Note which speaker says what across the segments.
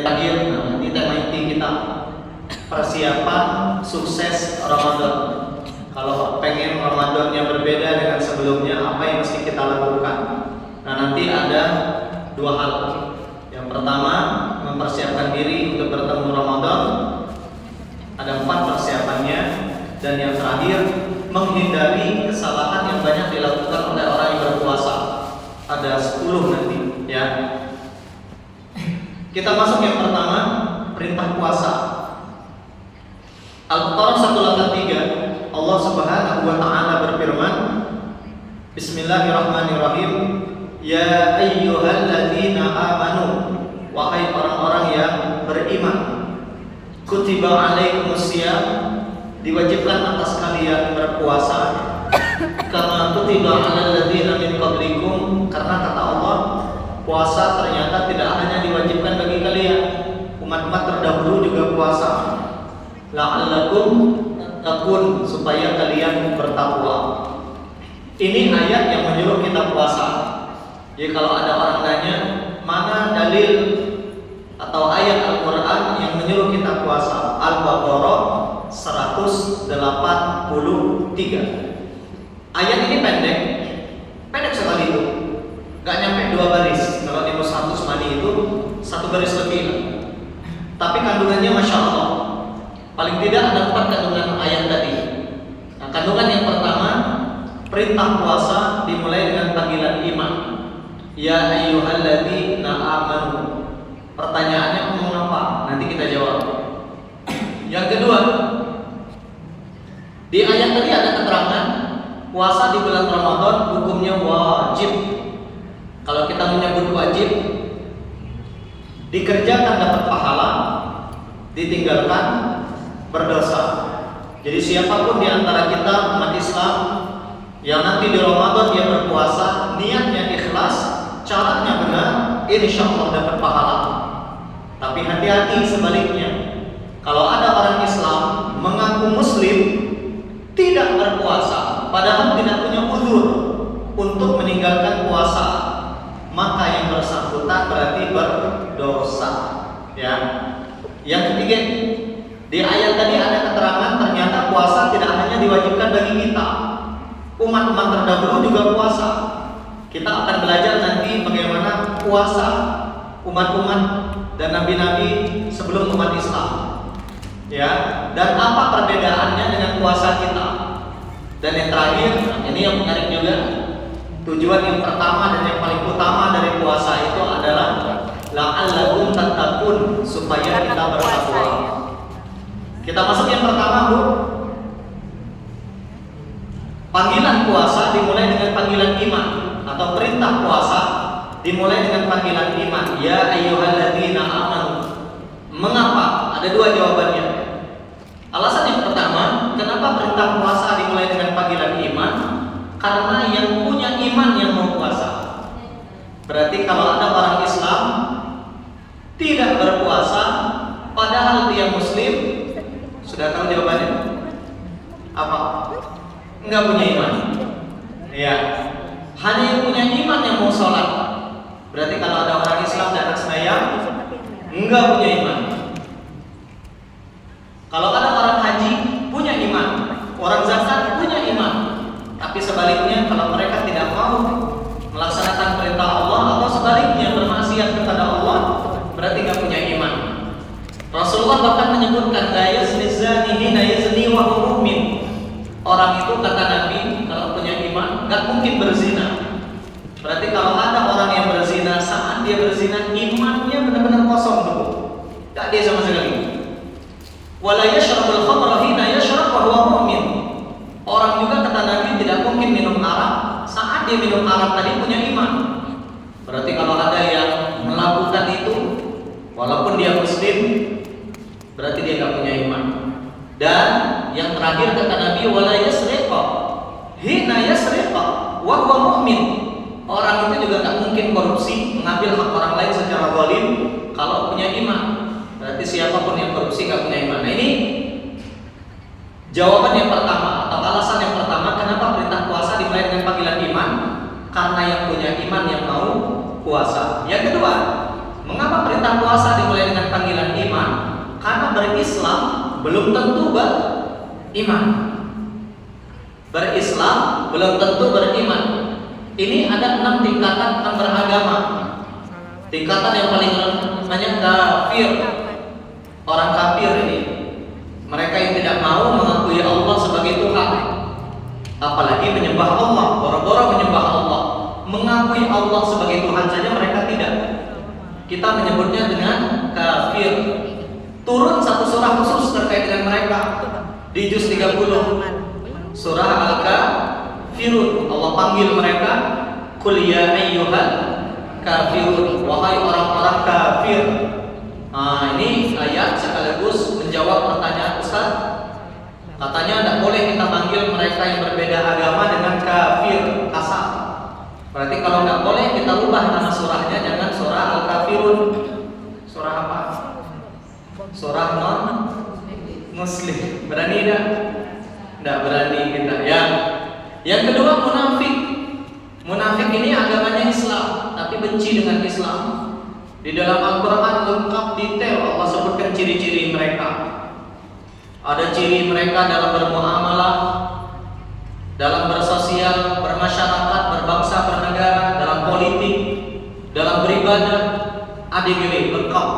Speaker 1: Terakhir, ini tema inti kita, persiapan sukses Ramadan. Kalau pengen Ramadannya berbeda dengan sebelumnya, apa yang mesti kita lakukan? Nah, nanti ada dua hal. Yang pertama, mempersiapkan diri untuk bertemu Ramadan. Ada 4 persiapannya. Dan yang terakhir, menghindari kesalahan yang banyak dilakukan oleh orang yang berpuasa. Ada 10 nanti, ya. Kita masuk yang pertama, perintah puasa. Al-Baqarah 183, Allah Subhanahu wa taala berfirman, Bismillahirrahmanirrahim, ya ayyuhalladzina amanu, wahai orang-orang yang beriman, kutiba alaikumusiyam, diwajibkan atas kalian berpuasa, kama kutiba alal ladzina min qablikum, karena kata Allah, puasa ternyata tidak hanya diwajibkan bagi kalian, umat-umat terdahulu juga puasa. La'allakum tattaqun, supaya kalian bertakwa. Ini ayat yang menyuruh kita puasa. Jadi kalau ada orang nanya, mana dalil atau ayat Al-Quran yang menyuruh kita puasa? Al-Baqarah 183. Ayat ini pendek sekali itu. Gak nyampe 2 baris. Kalau di mushaf Usmani itu 1 baris lebih. Tapi kandungannya Masya Allah. Paling tidak ada 4 kandungan ayat tadi. Nah, kandungan yang pertama, perintah puasa dimulai dengan panggilan iman. Ya ayyuhalladzina amanu. Pertanyaannya mengapa? Nanti kita jawab. Yang kedua, di ayat tadi ada keterangan puasa di bulan Ramadan hukumnya wajib. Kalau kita menyebut wajib, dikerjakan dapat pahala, ditinggalkan berdosa. Jadi siapapun di antara kita umat Islam yang nanti di Ramadan dia berpuasa, niatnya ikhlas, caranya benar, insya Allah dapat pahala. Tapi hati-hati sebaliknya. Kalau ada orang Islam mengaku Muslim tidak berpuasa, padahal tidak punya uzur untuk meninggalkan puasa, maka yang bersangkutan berarti berdosa. Ya. Yang ketiga, di ayat tadi ada keterangan ternyata puasa tidak hanya diwajibkan bagi kita. Umat-umat terdahulu juga puasa. Kita akan belajar nanti bagaimana puasa umat-umat dan nabi-nabi sebelum umat Islam. Ya, dan apa perbedaannya dengan puasa kita? Dan yang terakhir, ini yang menarik juga. Tujuan yang pertama dan yang paling utama dari puasa itu adalah la'allakum tattaqun, supaya kita bertakwa. Kita masuk yang pertama, Bu. Panggilan puasa dimulai dengan panggilan iman, atau perintah puasa dimulai dengan panggilan iman. Ya ayyuhalladzina amanu. Mengapa? Ada 2 jawabannya. Alasan yang pertama, kenapa perintah puasa dimulai dengan panggilan iman? Karena yang punya iman yang mau puasa. Berarti kalau ada orang Islam tidak berpuasa padahal dia Muslim, sudah tahu jawabannya? Apa? Enggak punya iman. Ya. Hanya yang punya iman yang mau sholat. Berarti kalau ada orang Islam datang sembahyang, enggak punya iman. Kalau ada orang haji punya iman, orang zakat punya iman. Tapi sebaliknya kalau mereka tidak mau melaksanakan perintah Allah atau sebaliknya bermaksiat kepada Allah, berarti enggak punya iman. Rasulullah bahkan menyebutkan la yazni zani hina yazni wa huwa mu'min. Orang itu kata Nabi kalau punya iman enggak mungkin berzina. Berarti kalau ada orang yang berzina, saat dia berzina imannya benar-benar kosong tuh. Enggak dia sama sekali. Wala yashrabul khamra hina yashrab wa huwa mu'min. Orang juga kata Nabi tidak mungkin minum arak saat dia minum arak tadi punya iman. Berarti kalau ada yang melakukan itu walaupun dia muslim, berarti dia enggak punya iman. Dan yang terakhir kata Nabi wala yasriqa hina yasriqa wa huwa mu'min. Orang itu juga enggak mungkin korupsi, mengambil hak orang lain secara zalim kalau punya iman. Berarti siapapun yang korupsi enggak punya iman. Nah, ini jawaban yang pertama atau alasan yang pertama kenapa perintah puasa dimulai dengan panggilan iman, karena yang punya iman yang mau puasa. Yang kedua, mengapa perintah puasa dimulai dengan panggilan berislam belum tentu beriman. Berislam belum tentu beriman. Ini ada 6 tingkatan tentang beragama. Tingkatan yang paling namanya kafir. Orang kafir ini, mereka yang tidak mau mengakui Allah sebagai Tuhan, apalagi menyembah Allah, boro-boro menyembah Allah. Mengakui Allah sebagai Tuhan saja mereka tidak. Kita menyebutnya dengan kafir. Turun satu surah khusus terkait dengan mereka di juz 30, surah Al-Kafirun. Allah panggil mereka, qul ya ayyuhal kafirun, wahai orang-orang kafir. Nah, ini ayat sekaligus menjawab pertanyaan Ustaz. Katanya tidak boleh kita panggil mereka yang berbeda agama dengan kafir, kasar. Berarti kalau tidak boleh kita ubah nama surahnya, jangan surah Al-Kafirun. Surah apa? Surah non-Muslim. Berani tidak? Tidak berani kita ya. Yang kedua munafik. Munafik ini agamanya Islam tapi benci dengan Islam. Di dalam Al-Quran lengkap detail Allah sebutkan ciri-ciri mereka. Ada ciri mereka dalam bermuamalah, dalam bersosial, bermasyarakat, berbangsa, bernegara, dalam politik, dalam beribadah. Ada gini lengkap.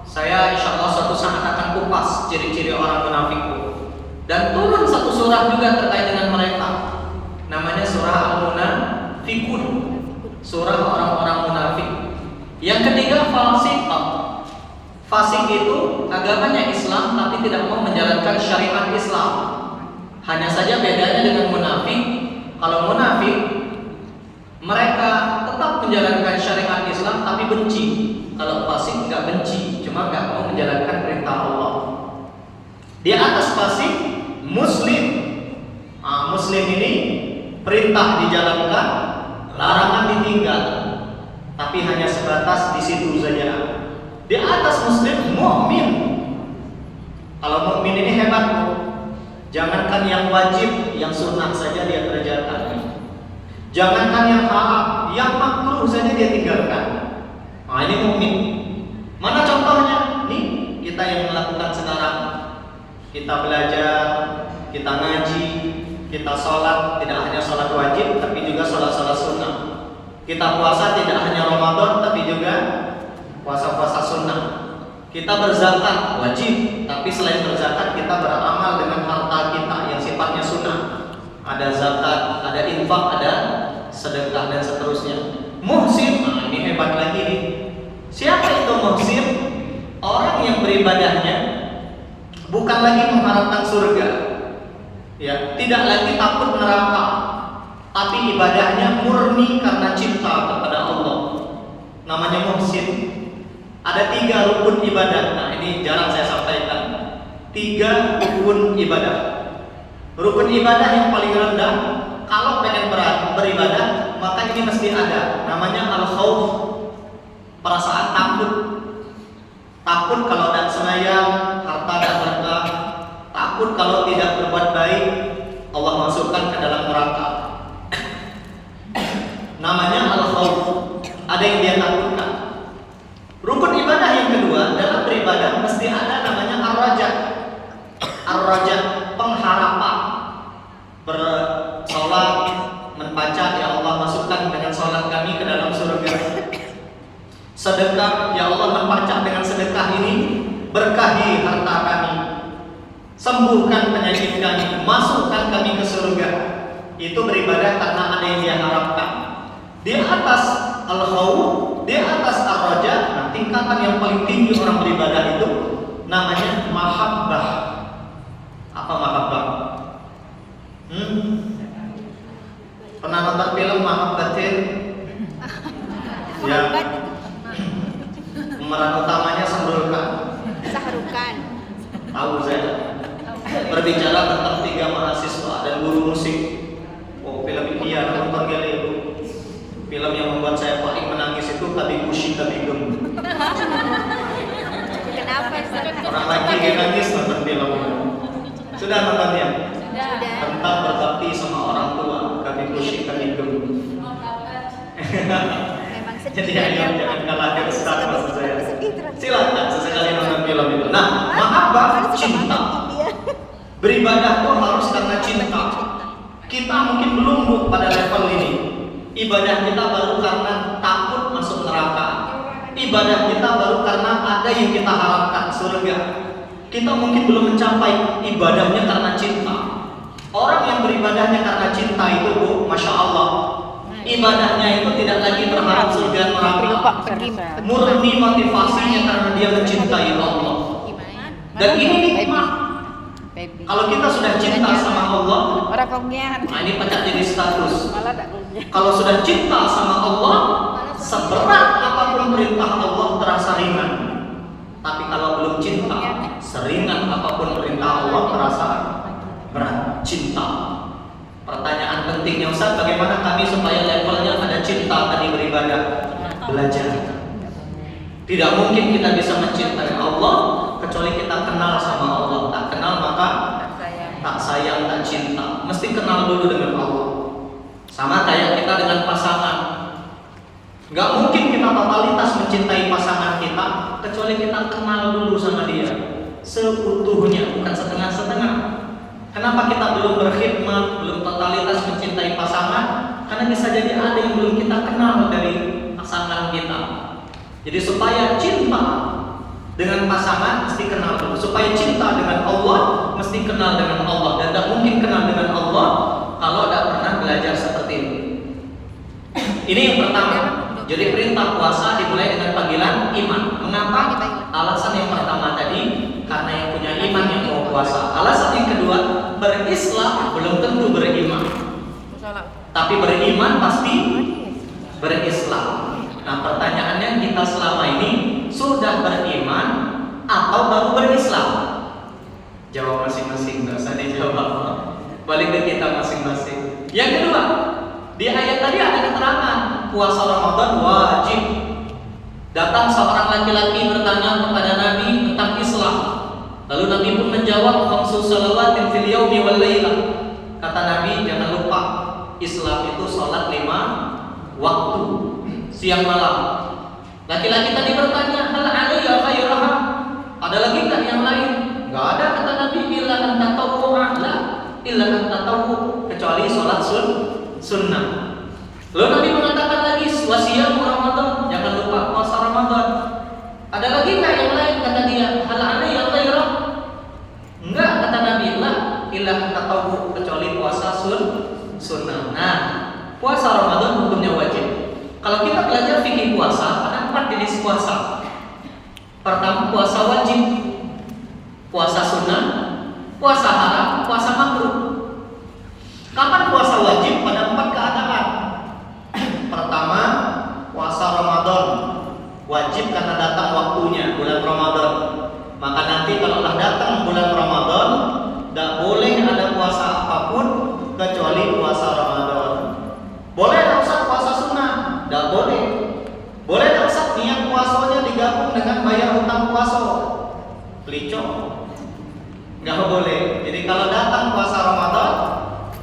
Speaker 1: Saya insya Allah suatu saat akan kupas ciri-ciri orang munafik. Dan turun satu surah juga terkait dengan mereka. Namanya surah Al-Munafikun, surah orang-orang munafik. Yang ketiga fasik. Fasik itu agamanya Islam tapi tidak mau menjalankan syariat Islam. Hanya saja bedanya dengan munafik. Kalau munafik mereka tetap menjalankan syariat Islam tapi benci. Kalau fasik nggak benci, cuma nggak mau menjalankan perintah Allah. Di atas fasik Muslim. Muslim ini perintah dijalankan, larangan ditinggal. Tapi hanya sebatas di situ saja. Di atas Muslim mukmin. Kalau mukmin ini hebat, Bu. Jangankan yang wajib, yang sunnah saja dia kerjakan. Jangankan yang haram, yang makruh saja dia tinggalkan. Nah, ini mukmin. Mana contohnya? Nih, kita yang melakukan sekarang. Kita belajar, kita ngaji, kita sholat, tidak hanya sholat wajib, tapi juga sholat-sholat sunnah. Kita puasa tidak hanya Ramadan tapi juga puasa-puasa sunnah. Kita berzakat wajib, tapi selain berzakat kita beramal dengan harta kita yang sifatnya sunnah. Ada zakat, ada infak, ada sedekah dan seterusnya. Muhsin, ini hebat lagi nih. Siapa itu muhsin? Orang yang beribadahnya bukan lagi mengharapkan surga, ya, tidak lagi takut neraka, tapi ibadahnya murni karena cinta kepada Allah. Namanya muhsin. Ada 3 rukun ibadah. Nah, ini jarang saya sampaikan. 3 rukun ibadah. Rukun ibadah yang paling rendah, kalau pengen beribadah, maka ini mesti ada. Namanya al-khauf, perasaan takut. Takut kalau tidak sembahyang, harta dan berkah. Takut kalau tidak berbuat baik, Allah masukkan ke dalam neraka. Namanya al-khauf. Ada yang dia takutkan. Rukun ibadah yang kedua, dalam beribadah mesti ada namanya ar-raja. Ar-raja, pengharapan. Bersolat, membaca, ya Allah masukkan dengan solat kami ke dalam surga. Sedekah, ya Allah membaca dengan sedekah ini berkahi harta kami. Sembuhkan penyakit kami, masukkan kami ke surga. Itu beribadah karena ada yang dia harapkan. Di atas al-khawf, di atas ar-raja, nah, tingkatan yang paling tinggi orang beribadah itu namanya mahabbah. Apa mahabbah? Pernah nonton film Mahabbatin? Ya. Pemeran utamanya Sahrukan. Tahu saya. Berbicara tentang 3 mahasiswa dan guru musik. Oh, film ini ya nonton kali itu. Film yang membuat saya paling menangis itu Tadi Kushi Tadi Gem.
Speaker 2: Kenapa?
Speaker 1: Orang lagi yang nangis nonton film. Sudah nontonnya?
Speaker 2: Sudah.
Speaker 1: Tentang berbakti sama orang tua. Tadi Kushi Tadi Gem.
Speaker 2: Memang sedih.
Speaker 1: Jadi ayo jangan kalah ke Ustaz maksud saya. Silakan sesekali nonton film itu. Nah, maaf apa? Cinta. Beribadah tuh harus karena cinta. Kita mungkin belum Bu pada level ini. Ibadah kita baru karena takut masuk neraka. Ibadah kita baru karena ada yang kita harapkan, surga. Kita mungkin belum mencapai ibadahnya karena cinta. Orang yang beribadahnya karena cinta itu Bu, Masya Allah, ibadahnya itu tidak lagi berharap surga neraka. Murni motivasinya karena dia mencintai Allah. Dan ini nikmat. Kalau kita sudah cinta sama Allah, nah ini pecah jadi status. Kalau sudah cinta sama Allah, seberat apapun perintah Allah terasa ringan. Tapi kalau belum cinta, seringan apapun perintah Allah terasa berat. Cinta. Pertanyaan pentingnya, Ustaz, bagaimana kami supaya levelnya ada cinta tadi beribadah? Belajar. Tidak mungkin kita bisa mencintai Allah kecuali kita kenal sama Allah. Tak kenal maka tak sayang, tak cinta. Mesti kenal dulu dengan Allah. Sama kayak kita dengan pasangan. Gak mungkin kita totalitas mencintai pasangan kita kecuali kita kenal dulu sama dia seutuhnya, bukan setengah-setengah. Kenapa kita belum berkhidmat, belum totalitas mencintai pasangan? Karena bisa jadi ada yang belum kita kenal dari pasangan kita. Jadi supaya cinta dengan pasangan mesti kenal dulu. Supaya cinta dengan Allah mesti kenal dengan Allah. Dan tidak mungkin kenal dengan Allah kalau tidak pernah belajar seperti ini. Ini yang pertama. Jadi perintah puasa dimulai dengan panggilan iman. Mengapa? Alasan yang pertama tadi karena yang punya iman yang mau puasa. Alasan yang kedua, berislam belum tentu beriman. Tapi beriman pasti berislam. Nah pertanyaannya, kita selama ini sudah beriman atau baru berislam? Jawab masing-masing, nggak usah dijawab. Balik ke kita masing-masing. Yang kedua, di ayat tadi ada keterangan puasa Ramadan wajib. Datang seorang laki-laki bertanya kepada Nabi tentang Islam. Lalu Nabi pun menjawab, khamsu salawatin fil yaumi wal laila. Kata Nabi, jangan lupa Islam itu sholat 5 waktu, siang malam. Laki-laki tadi bertanya, hal alayya khairaha? Ada lagi enggak yang lain? Enggak ada, kata Nabi, illa an tatawwu'a, la illa an tatawwu', kecuali sholat sunnah. Lalu Nabi mengatakan lagi, wasiyamu Ramadan, jangan lupa puasa Ramadan. Ada lagi enggak yang lain? Kata dia, hal alayya khairah? Enggak, kata Nabi, la illa an tatawwu', kecuali puasa sunnah. Nah, puasa Ramadan hukumnya wajib. Kalau kita belajar fikih puasa, ada 4 jenis puasa. Pertama, puasa wajib, puasa sunnah, puasa haram, puasa makruh. Kapan puasa wajib? Pada 4 keadaan. Pertama, puasa Ramadan wajib karena datang waktunya, bulan Ramadan. Maka nanti kalau telah datang bulan Ramadan, tidak boleh ada puasa apapun kecuali puasa Ramadan. Boleh tak usah puasa sunnah? Tidak boleh. Boleh tak usah niat puasanya digabung dengan bayar hutang puasa? Pelico? Nggak boleh. Jadi kalau datang puasa Ramadan,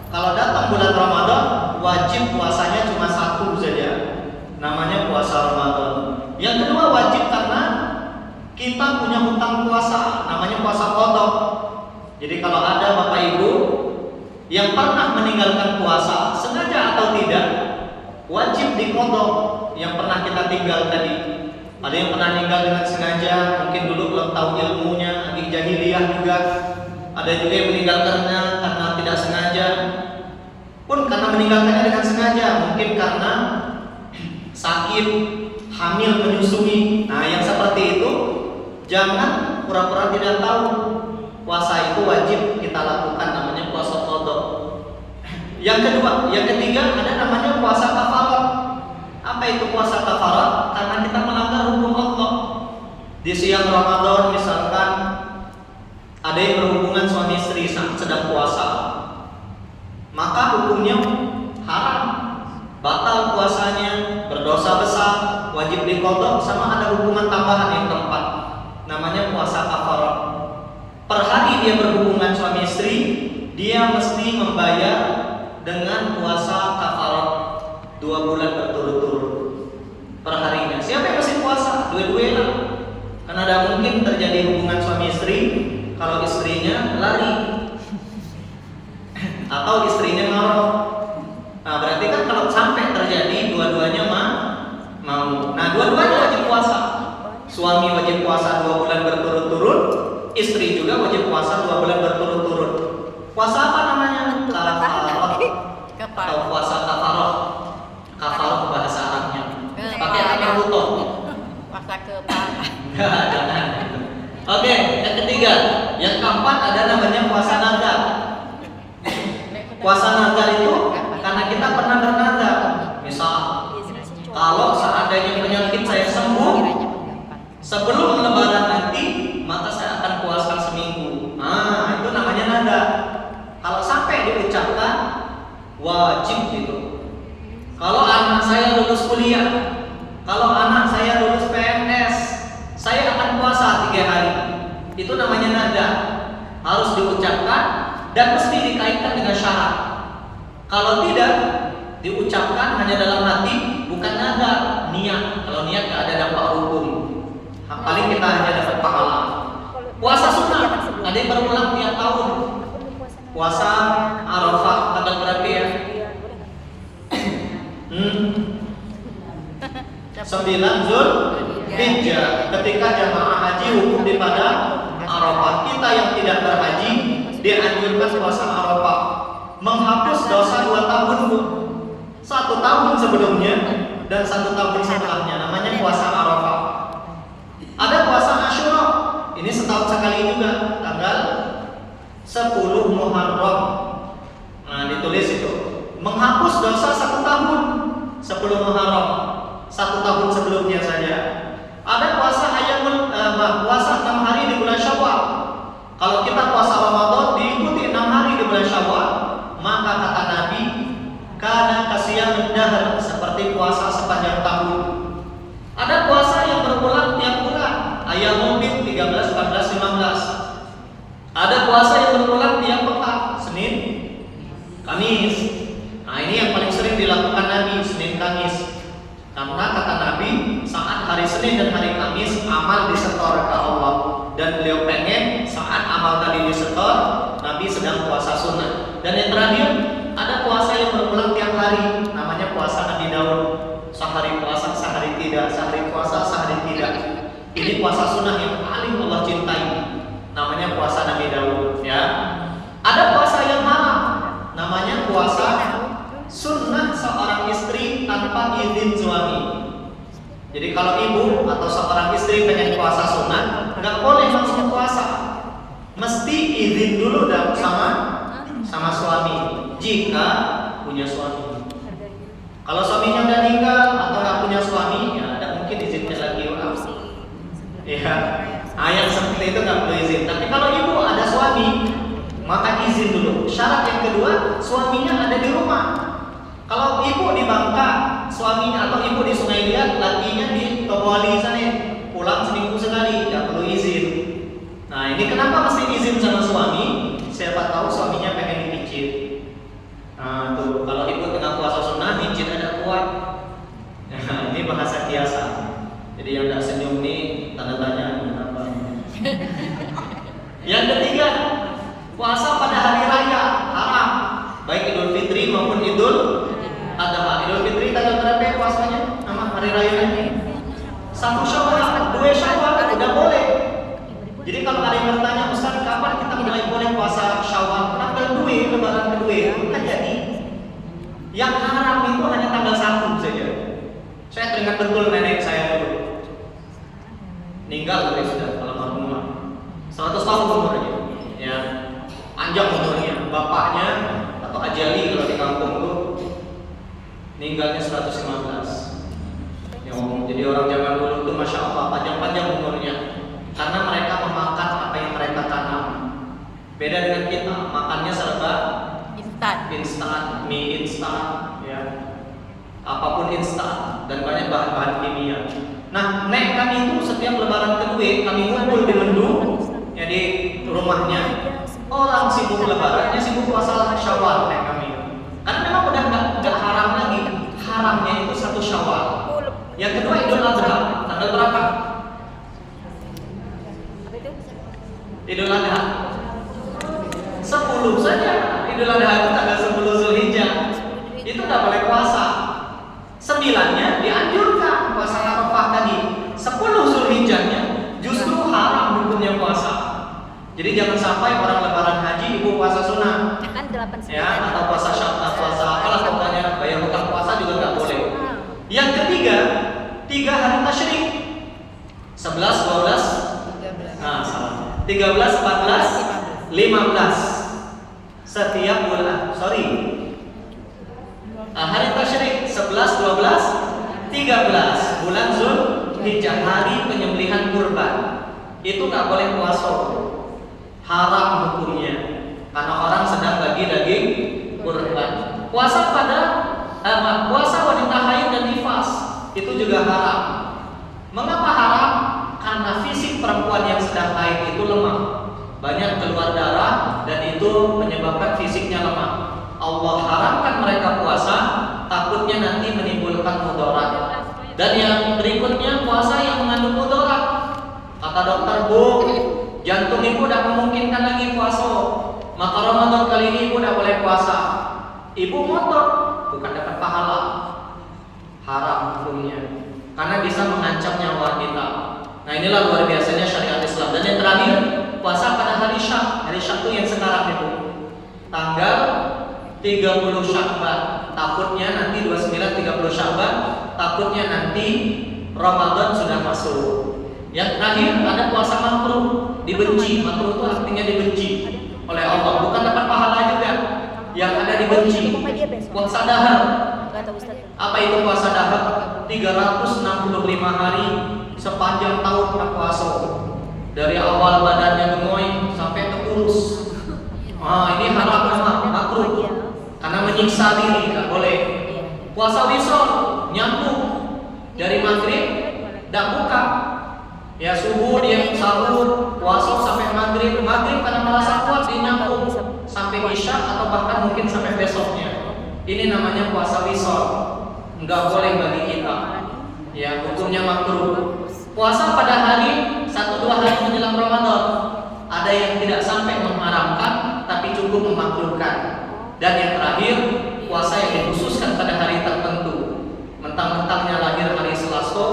Speaker 1: kalau datang bulan Ramadan, wajib puasanya cuma 1 saja, namanya puasa Ramadan. Yang kedua, wajib karena kita punya hutang puasa, namanya puasa qadha. Jadi kalau ada Bapak Ibu yang pernah meninggalkan puasa, sengaja atau tidak, wajib diqadha yang pernah kita tinggal tadi. Ada yang pernah tinggal dengan sengaja, mungkin dulu belum tahu ilmunya, lagi jahiliyah juga. Ada juga yang meninggalkannya karena tidak sengaja. Pun karena meninggalkannya dengan sengaja, mungkin karena sakit, hamil, menyusui. Nah, yang seperti itu jangan pura-pura tidak tahu. Puasa itu wajib kita lakukan, namanya puasa qadha. Yang kedua, yang ketiga ada namanya puasa kafarat. Apa itu puasa kafarat? Karena kita melanggar hukum Allah. Di siang Ramadan misalkan ada yang berhubungan suami istri saat sedang puasa, maka hukumnya haram, batal puasanya, berdosa besar, wajib diqadha, sama ada hukuman tambahan yang keempat, namanya puasa kafarat. Per hari dia berhubungan suami istri, dia mesti membayar dengan puasa kafarat 2 bulan berturut-turut per harinya. Siapa yang mesti puasa? Dua-duanya. Karena tidak mungkin terjadi hubungan suami istri kalau istrinya lari atau istrinya ngerok. Nah, berarti kan kalau sampai terjadi dua-duanya mau. Nah, dua-duanya wajib puasa. Suami wajib puasa 2 bulan berturut-turut, istri juga wajib puasa 2 bulan berturut-turut. Puasa apa namanya? Kafaroh atau puasa kafaroh. Kafaroh bahasa Arabnya. Pakai apa butuh?
Speaker 2: Puasa kepala.
Speaker 1: Jangan. Oke, yang ketiga, yang keempat ada namanya puasa nazar. Puasa nazar itu karena kita pernah bernazar. Misal, kalau seandainya penyakit saya sembuh sebelum lebaran nanti, maka saya akan puasa seminggu. Nah, itu namanya nazar. Kalau sampai diucapkan, wajib itu. Kalau anak saya lulus kuliah, kalau anak saya lulus PNS, saya akan puasa 3 hari. Itu namanya nazar. Harus diucapkan dan mesti dikaitkan dengan syarat. Kalau tidak diucapkan hanya dalam hati, bukan nazar, niat. Kalau niat nggak ada dampak hukum. Paling kita hanya dapat pahala. Puasa sunnah ada yang berulang tiap tahun. Puasa Arafah tanggal berapa ya? 9 Zulhijjah. Ketika jamaah haji wukuf di padang Arafah. Kita yang tidak berhaji dianjurkan puasa Arafah, menghapus dosa 2 tahun, 1 tahun sebelumnya dan 1 tahun setelahnya. Namanya puasa Arafah. Ada puasa Asyura. Ini setahun sekali juga, tanggal 10 Muharram. Nah, ditulis itu menghapus dosa 1 tahun 10 Muharram, 1 tahun sebelumnya saja. Ada puasa puasa 6 hari di bulan Syawal. Kalau kita puasa Ramadan diikuti 6 hari di bulan Syawal, maka kata Nabi, kana kasiyamud dahr, seperti puasa sepanjang tahun. Ada puasa yang berulang tiap bulan, Ayyamul Bid 13, 14, 15. Ada puasa yang berulang tiap pekan, Senin, Kamis. Nah, ini yang paling sering dilakukan Nabi, Senin, Kamis. Karena kata Nabi, saat hari Senin dan hari Kamis amal disetor ke Allah, dan beliau pengen saat amal tadi disetor, Nabi sedang puasa sunnah. Dan yang terakhir, ada puasa yang berulang tiap hari, namanya puasa Nabi Daud. Sehari puasa, sehari tidak, sehari puasa, sehari tidak. Ini puasa sunnah yang paling Allah cintai, namanya puasa Nabi Daud. Ya. Ada puasa yang haram, namanya puasa sunnah seorang istri tanpa izin suami. Jadi kalau ibu atau seorang istri pengen puasa sunnah, nggak boleh langsung puasa, mesti izin dulu dan sama suami. Jika punya suami. Kalau suaminya udah nikah atau nggak punya suami, ya ada mungkin izinnya lagi ya. Ayat seperti itu nggak perlu izin. Tapi kalau ibu ada suami, maka izin dulu. Syarat yang kedua, suaminya ada di rumah. Kalau ibu di Bangka, suaminya atau ibu di Sungai Liat, lakinya di Togwali sana, pulang seminggu sekali, nggak perlu izin. Nah, ini kenapa mesti izin sama suami? Siapa tahu suaminya pengen dipijit. Nah, tuh kalau ibu tengah puasa sunnah, pijit ada kuat. Nah, ini bahasa biasa. Jadi yang nggak senyum nih tanda tanya kenapa. Yang ketiga, puasa pada hari raya haram, baik Idul Fitri maupun Idul Adha. Idul Fitri tanggal berapa puasanya? Nama hari rayanya? 1 Syawal, 2 Syawal udah boleh. Jadi kalau ada yang bertanya, Ustaz, kapan kita mulai boleh puasa Syawal? Tanggal 2, lebaran kedua, bukan jadi. Yang haram itu hanya tanggal 1 saja. Saya teringat betul nenek saya dulu. Meninggal tapi sudah almarhumah. 100 tahun umurnya. Ya. Panjang umurnya. Bapaknya atau ajali kalau di kampung tuh meninggalnya 115. Ya, jadi orang zaman dulu tuh masya Allah panjang-panjang umurnya. Karena mereka memakan apa yang mereka tanam. Beda dengan kita, makannya serba instan, mie instan, ya, apapun instan dan banyak bahan-bahan kimia. Nah, nek kami itu setiap lebaran kedua kami ngumpul di mendung, ya di rumahnya. Orang sibuk lebarannya sibuk puasa Syawal nek kami. Karena memang udah nggak haram lagi. Haramnya itu 1 Syawal. Yang kedua Idul Adha, tanggal berapa? Idul Adha? 10 saja. Idul Adha itu tanggal 10 Zulhijjah. Itu nggak boleh puasa. 9-nya dianjurkan puasa Arafah tadi. 10 Zulhijjahnya justru haram hukumnya puasa. Jadi jangan sampai orang lebaran haji ibu puasa sunnah.
Speaker 2: Kan 89.
Speaker 1: Ya, atau puasa Syawal, puasa apalah pokoknya bayar hutang puasa juga nggak boleh. Yang ketiga, 3 hari tasyrik. 11, 12,
Speaker 2: 13.
Speaker 1: nah salah. 13, 14, 15. Setiap bulan, hari tasyrik 11, 12, 13 bulan Zulhijjah, hari penyembelihan kurban. Itu nggak boleh puasa. Haram hukumnya. Karena orang sedang bagi daging kurban. Puasa puasa wanita haid dan nifas itu juga haram. Mengapa haram? Karena fisik perempuan yang sedang haid itu lemah, banyak keluar darah dan itu menyebabkan fisiknya lemah. Allah haramkan mereka puasa, takutnya nanti menimbulkan mudarat. Dan yang berikutnya puasa yang mengandung mudarat. Kata dokter, Bu, jantung ibu tidak memungkinkan lagi puasa, maka Ramadan kali ini ibu tidak boleh puasa. Ibu ngotot, bukan dapat pahala. Haram hukumnya, karena bisa mengancam nyawa kita. Nah inilah luar biasanya syariat Islam. Dan yang terakhir, puasa pada hari Syak. Hari Syak itu yang sekarang itu, tanggal 30 Syakban. Takutnya nanti 29 30 Syakban, takutnya nanti Ramadan sudah masuk. Yang terakhir ada puasa makruh, dibenci. Makruh itu artinya dibenci oleh Allah, bukan dapat pahala juga. Yang ada dibenci. Puasa dahar. Apa itu puasa dahar? 365 hari sepanjang tahun puasa. Dari awal badannya gemoy sampai terkurus. Ini haram, makruh. Karena menyiksa diri, nggak boleh. Puasa wisol, nyambung dari maghrib, tidak buka. Ya subuh dia sahur, puasa sampai maghrib karena merasa kuat dia nyambung sampai isya atau bahkan mungkin sampai besoknya. Ini namanya puasa wisol, nggak boleh bagi kita. Ya hukumnya makruh. Puasa pada hari 1-2 hari menjelang Ramadan, ada yang tidak sampai mengharamkan, tapi cukup memakruhkan. Dan yang terakhir, puasa yang dikhususkan pada hari tertentu. Mentang-mentangnya lahir hari Selasa,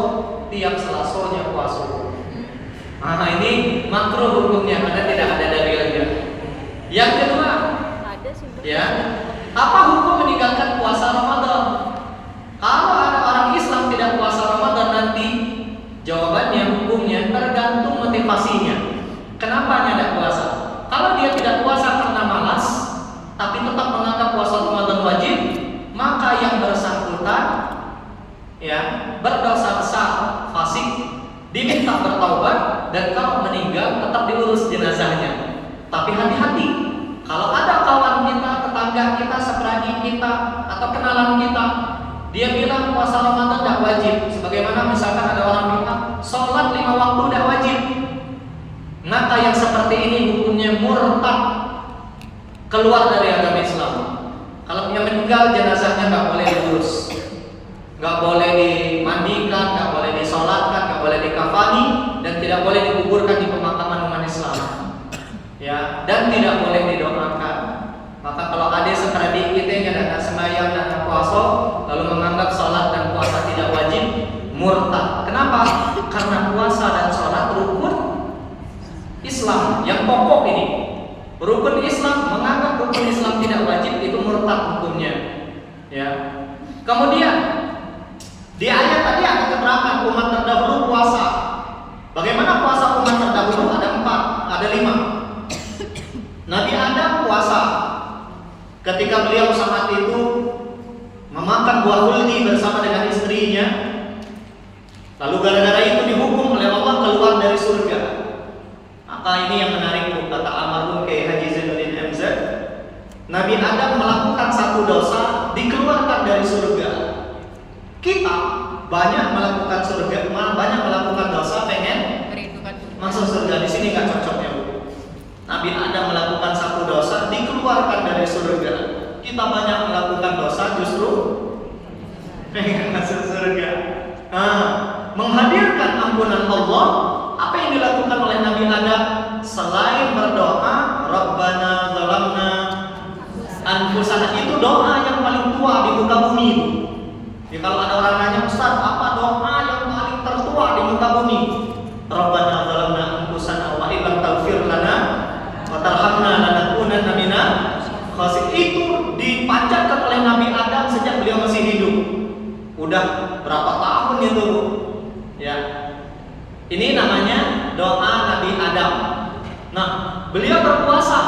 Speaker 1: tiap Selasanya puasa. Ini makruh hukumnya karena tidak ada dalilnya. Yang kedua, ya, apa hukum meninggalkan puasa Ramadan? Kalau ada orang Islam tidak puasa Ramadan nanti, jawabannya hukumnya tergantung motivasinya. Kenapa tidak puasa? Kalau dia tidak puasa karena malas, tapi tetap menganggap puasa Ramadan wajib, maka yang bersangkutan ya berdosa besar, fasik, diminta bertaubat, dan kalau meninggal tetap diurus jenazahnya. Tapi hati-hati, kalau ada kawan kita, tetangga kita, seperadi kita, atau kenalan kita, dia bilang puasa Ramadan tidak wajib. Sebagaimana misalkan ada orang bilang sholat 5 waktu tidak wajib, maka yang seperti ini hukumnya murtad, keluar dari agama Islam. Kalau dia meninggal, jenazahnya nggak boleh diurus, nggak boleh dimandikan, nggak boleh disolatkan, nggak boleh dikafani, dan tidak boleh dikuburkan di pemakaman umat Islam. Ya, dan tidak boleh didoakan. Maka kalau ada sekeradik kita yang datang sembahyang dan puasa, lalu menganggap sholat dan puasa tidak wajib, murtad. Kenapa? Karena puasa dan sholat rukun Islam yang pokok ini. Rukun Islam, menganggap rukun Islam tidak wajib, itu murtad hukumnya. Ya. Kemudian di ayat tadi ada keterangan umat terdahulu puasa. Bagaimana puasa umat terdahulu? Ada 4, ada 5. Nabi Adam puasa. Ketika beliau saat itu memakan buah huldi bersama dengan istrinya, lalu gara-gara itu dihukum oleh Allah keluar dari surga. Maka ini yang menarik, kata almarhum Kiai Haji Zainuddin MZ, Nabi Adam melakukan satu dosa, dikeluarkan dari surga. Kita banyak melakukan dosa, pengen masuk surga. Di sini nggak cocoknya, Bu. Nabi Adam melakukan satu dosa, dikeluarkan dari surga. Kita banyak melakukan dosa, justru pengen masuk surga. Menghadirkan ampunan Allah. Apa yang dilakukan oleh Nabi Adam? Selain sana itu doa yang paling tua di muka bumi itu. Jadi kalau ada orang nanya, Ustaz, apa doa yang paling tertua di muka bumi? Rabbana zalamna anfusana wa illam taghfir lana wa tarhamna lanakunanna minal khasirin. Itu dipanjatkan oleh Nabi Adam sejak beliau masih hidup. Udah berapa tahun itu, Bu? Ya. Ini namanya doa Nabi Adam. Nah, beliau berpuasa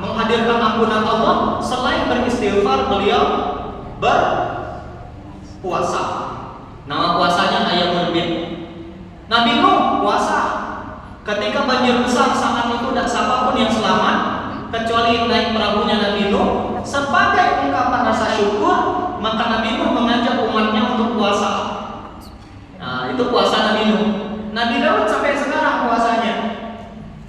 Speaker 1: menghadirkan ampunan Allah. Selain beristighfar, beliau berpuasa. Nama puasanya Ayyamul Bid. Nabi Nuh puasa ketika banjir besar saat itu, dan siapapun yang selamat kecuali naik perahunya Nabi Nuh. Sebagai ungkapan rasa syukur, maka Nabi Nuh mengajak umatnya untuk puasa. Nah, itu puasa Nabi Nuh. Nabi Daud sampai sekarang puasanya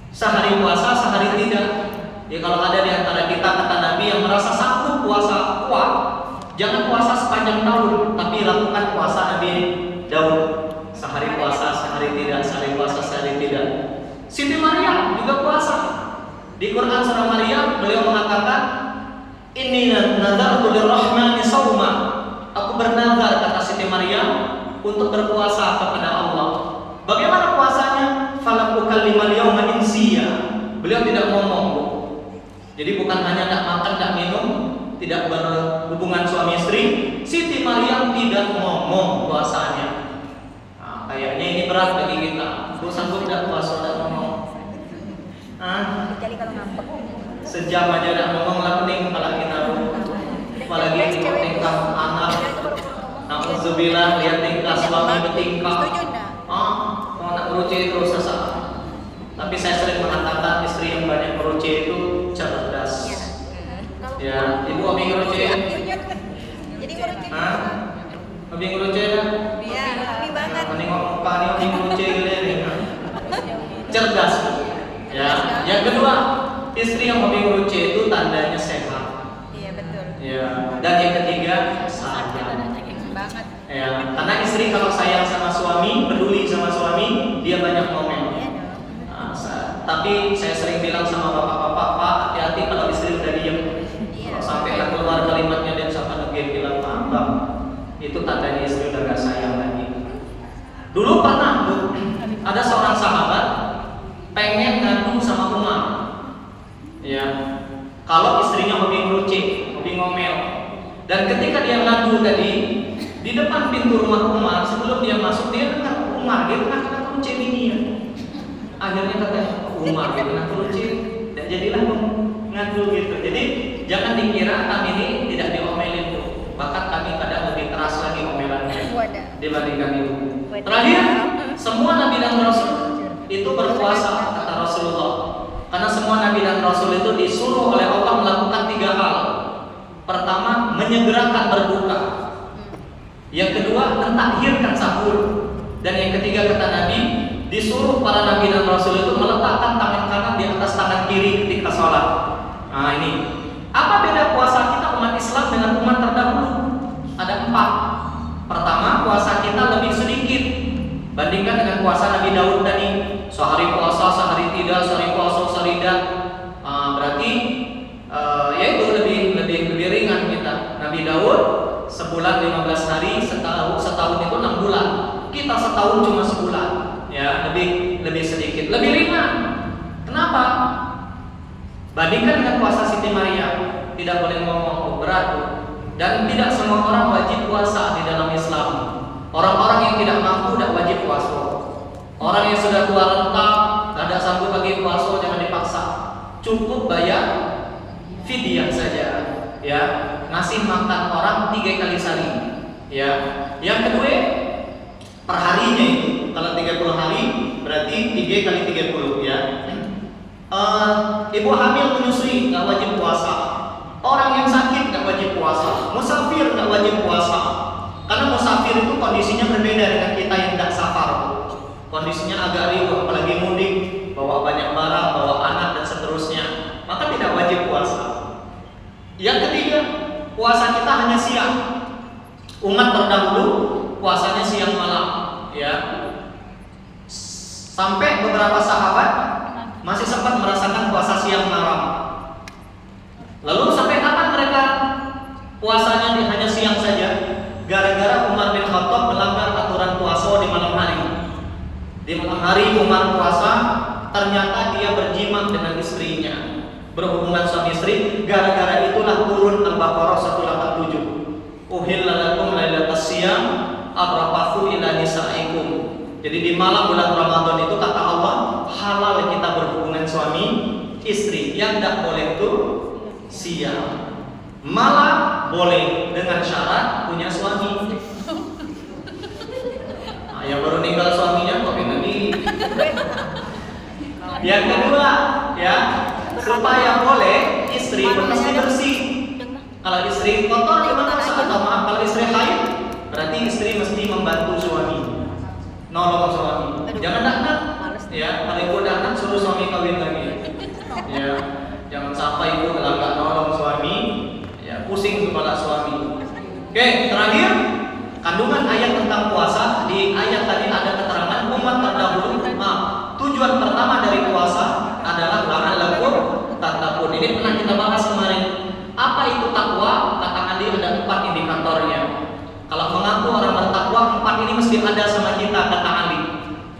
Speaker 1: sehari puasa, sehari tidak. Ya, kalau ada di antara kita, kata Nabi, yang merasa sanggup puasa kuat, jangan puasa sepanjang tahun, tapi lakukan puasa Nabi Daud. Sehari puasa, sehari tidak, sehari puasa, sehari tidak. Siti Maryam juga puasa. Di Quran surah Maryam beliau mengatakan, "Inni nadartu lirrahmani shauma." Aku bernazar, kata Siti Maryam, untuk berpuasa kepada Allah. Bagaimana puasanya? Falam ukallimal yauma insiya. Beliau tidak ngomong, Bu. Jadi bukan hanya tidak makan, tidak minum, tidak berhubungan suami istri. Siti Maryam tidak ngomong puasanya. Kayaknya ini berat bagi kita. Gue sanggup tidak puasa tidak ngomong.
Speaker 2: Jadi kalau ngambek.
Speaker 1: Sejam aja tidak ngomong lah, pening kepala kita. Apalagi tingkah anak. Nauzubillah, lihat tingkah suami bertingkah. Mau anak meruci terus sesak. Tapi saya sering mengatakan istri yang banyak meruci itu cerdas. Ya, ibu hobi meruci.
Speaker 2: Jadi meruci.
Speaker 1: Hobi meruci ya?
Speaker 2: Iya, hobi banget.
Speaker 1: Menengok muka nih hobi meruci gini. Cerdas. Ya, yang kedua, istri yang hobi meruci itu tandanya sehat.
Speaker 2: Iya, betul.
Speaker 1: Ya, dan yang ketiga, sayang.
Speaker 2: Banget.
Speaker 1: Ya, karena istri kalau sayang sama suami, peduli sama suami, dia banyak ngomel. Nah, tapi saya sering bilang sama bapak-bapak, Pak, hati-hati kalau istri udah diem. Kalau sampai keluar kalimatnya dan sama negeri bilang, Bang, itu tandanya istri udah gak sayang lagi. Dulu pernah, Bu, ada seorang sahabat pengen ngadu sama Umar. Ya, kalau istrinya hobi ngerucik, hobi ngomel. Dan ketika dia ngadu tadi, di depan pintu rumah Umar, sebelum dia masuk, dia dengar Umar, dia pernah kena kerucik ini ya. Akhirnya katanya, Umar dia kena kerucik, dan jadilah ngadu gitu. Jadi jangan dikira kami ini tidak diomelin, tuh. Bahkan kami kadang lebih keras lagi omelannya dibandingkan itu. Terakhir, semua Nabi dan Rasul itu berpuasa, kata Rasulullah. Karena semua Nabi dan Rasul itu disuruh oleh Allah melakukan 3 hal. Pertama, menyegerakan berbuka. Yang kedua, mentakhirkan sahur. Dan yang ketiga, kata Nabi, disuruh para Nabi dan Rasul itu meletakkan tangan kanan di atas tangan kiri ketika sholat. Nah ini, apa beda puasa kita umat Islam dengan umat terdahulu? Ada 4. Pertama, puasa kita lebih sedikit bandingkan dengan puasa Nabi Daud tadi. Sehari puasa, sehari tidak, sehari puasa, sehari tidak. Berarti ya itu lebih ringan kita. Nabi Daud sebulan 15 hari, setahun itu 6 bulan. Kita setahun cuma sebulan. Ya, lebih sedikit, lebih ringan. Kenapa? Bandingkan dengan puasa Siti Maryam, tidak boleh ngomong berat, dan tidak semua orang wajib puasa di dalam Islam. Orang-orang yang tidak mampu tidak wajib puasa. Orang yang sudah tua renta, tidak sanggup lagi puasa, jangan dipaksa. Cukup bayar fidyah saja, ya, ngasih makan orang 3 kali sehari, ya. Yang kedua, perharinya itu kalau 30 hari berarti 3 kali 30, ya. Ibu hamil menyusui nggak wajib puasa. Orang yang sakit nggak wajib puasa. Musafir nggak wajib puasa. Karena musafir itu kondisinya berbeda dengan kita yang tidak safar. Kondisinya agak riuh, apalagi mudik, bawa banyak barang, bawa anak dan seterusnya. Maka tidak wajib puasa. Yang ketiga, puasa kita hanya siang. Umat terdahulu puasanya siang malam, ya. Sampai beberapa sahabat masih sempat merasakan puasa siang malam. Lalu sampai kapan mereka istrinya. Berhubungan suami istri, gara-gara itulah turun Al-Baqarah 187. Uhilla lakum lailatas siyam abrafathu ila nisaikum. Jadi di malam bulan Ramadan itu kata Allah halal kita berhubungan suami istri. Yang tidak boleh itu siang. Malah boleh dengan syarat punya suami. Nah, yang baru ninggal suaminya kok ini. Yang kedua, ya, supaya boleh istri bersih. Kalau istri kotor gimana saat maaf, kalau istri haid berarti istri mesti membantu suami. Nolong suami. Jangan datang. Ya, kalau ibu datang suruh suami kawin lagi. Ya, jangan sampai ibu nggak nolong suami. Pusing kepala suami. Oke, terakhir kandungan ayat tentang puasa. Di ayat tadi ada keterangan umat terdahulu. Tujuan pertama dari puasa adalah la'allakum tattaqun. Ini pernah kita bahas kemarin. Apa itu takwa? Kata Andi ada 4 indikatornya. Kalau mengaku orang bertakwa, 4 ini mesti ada sama kita, kata Andi.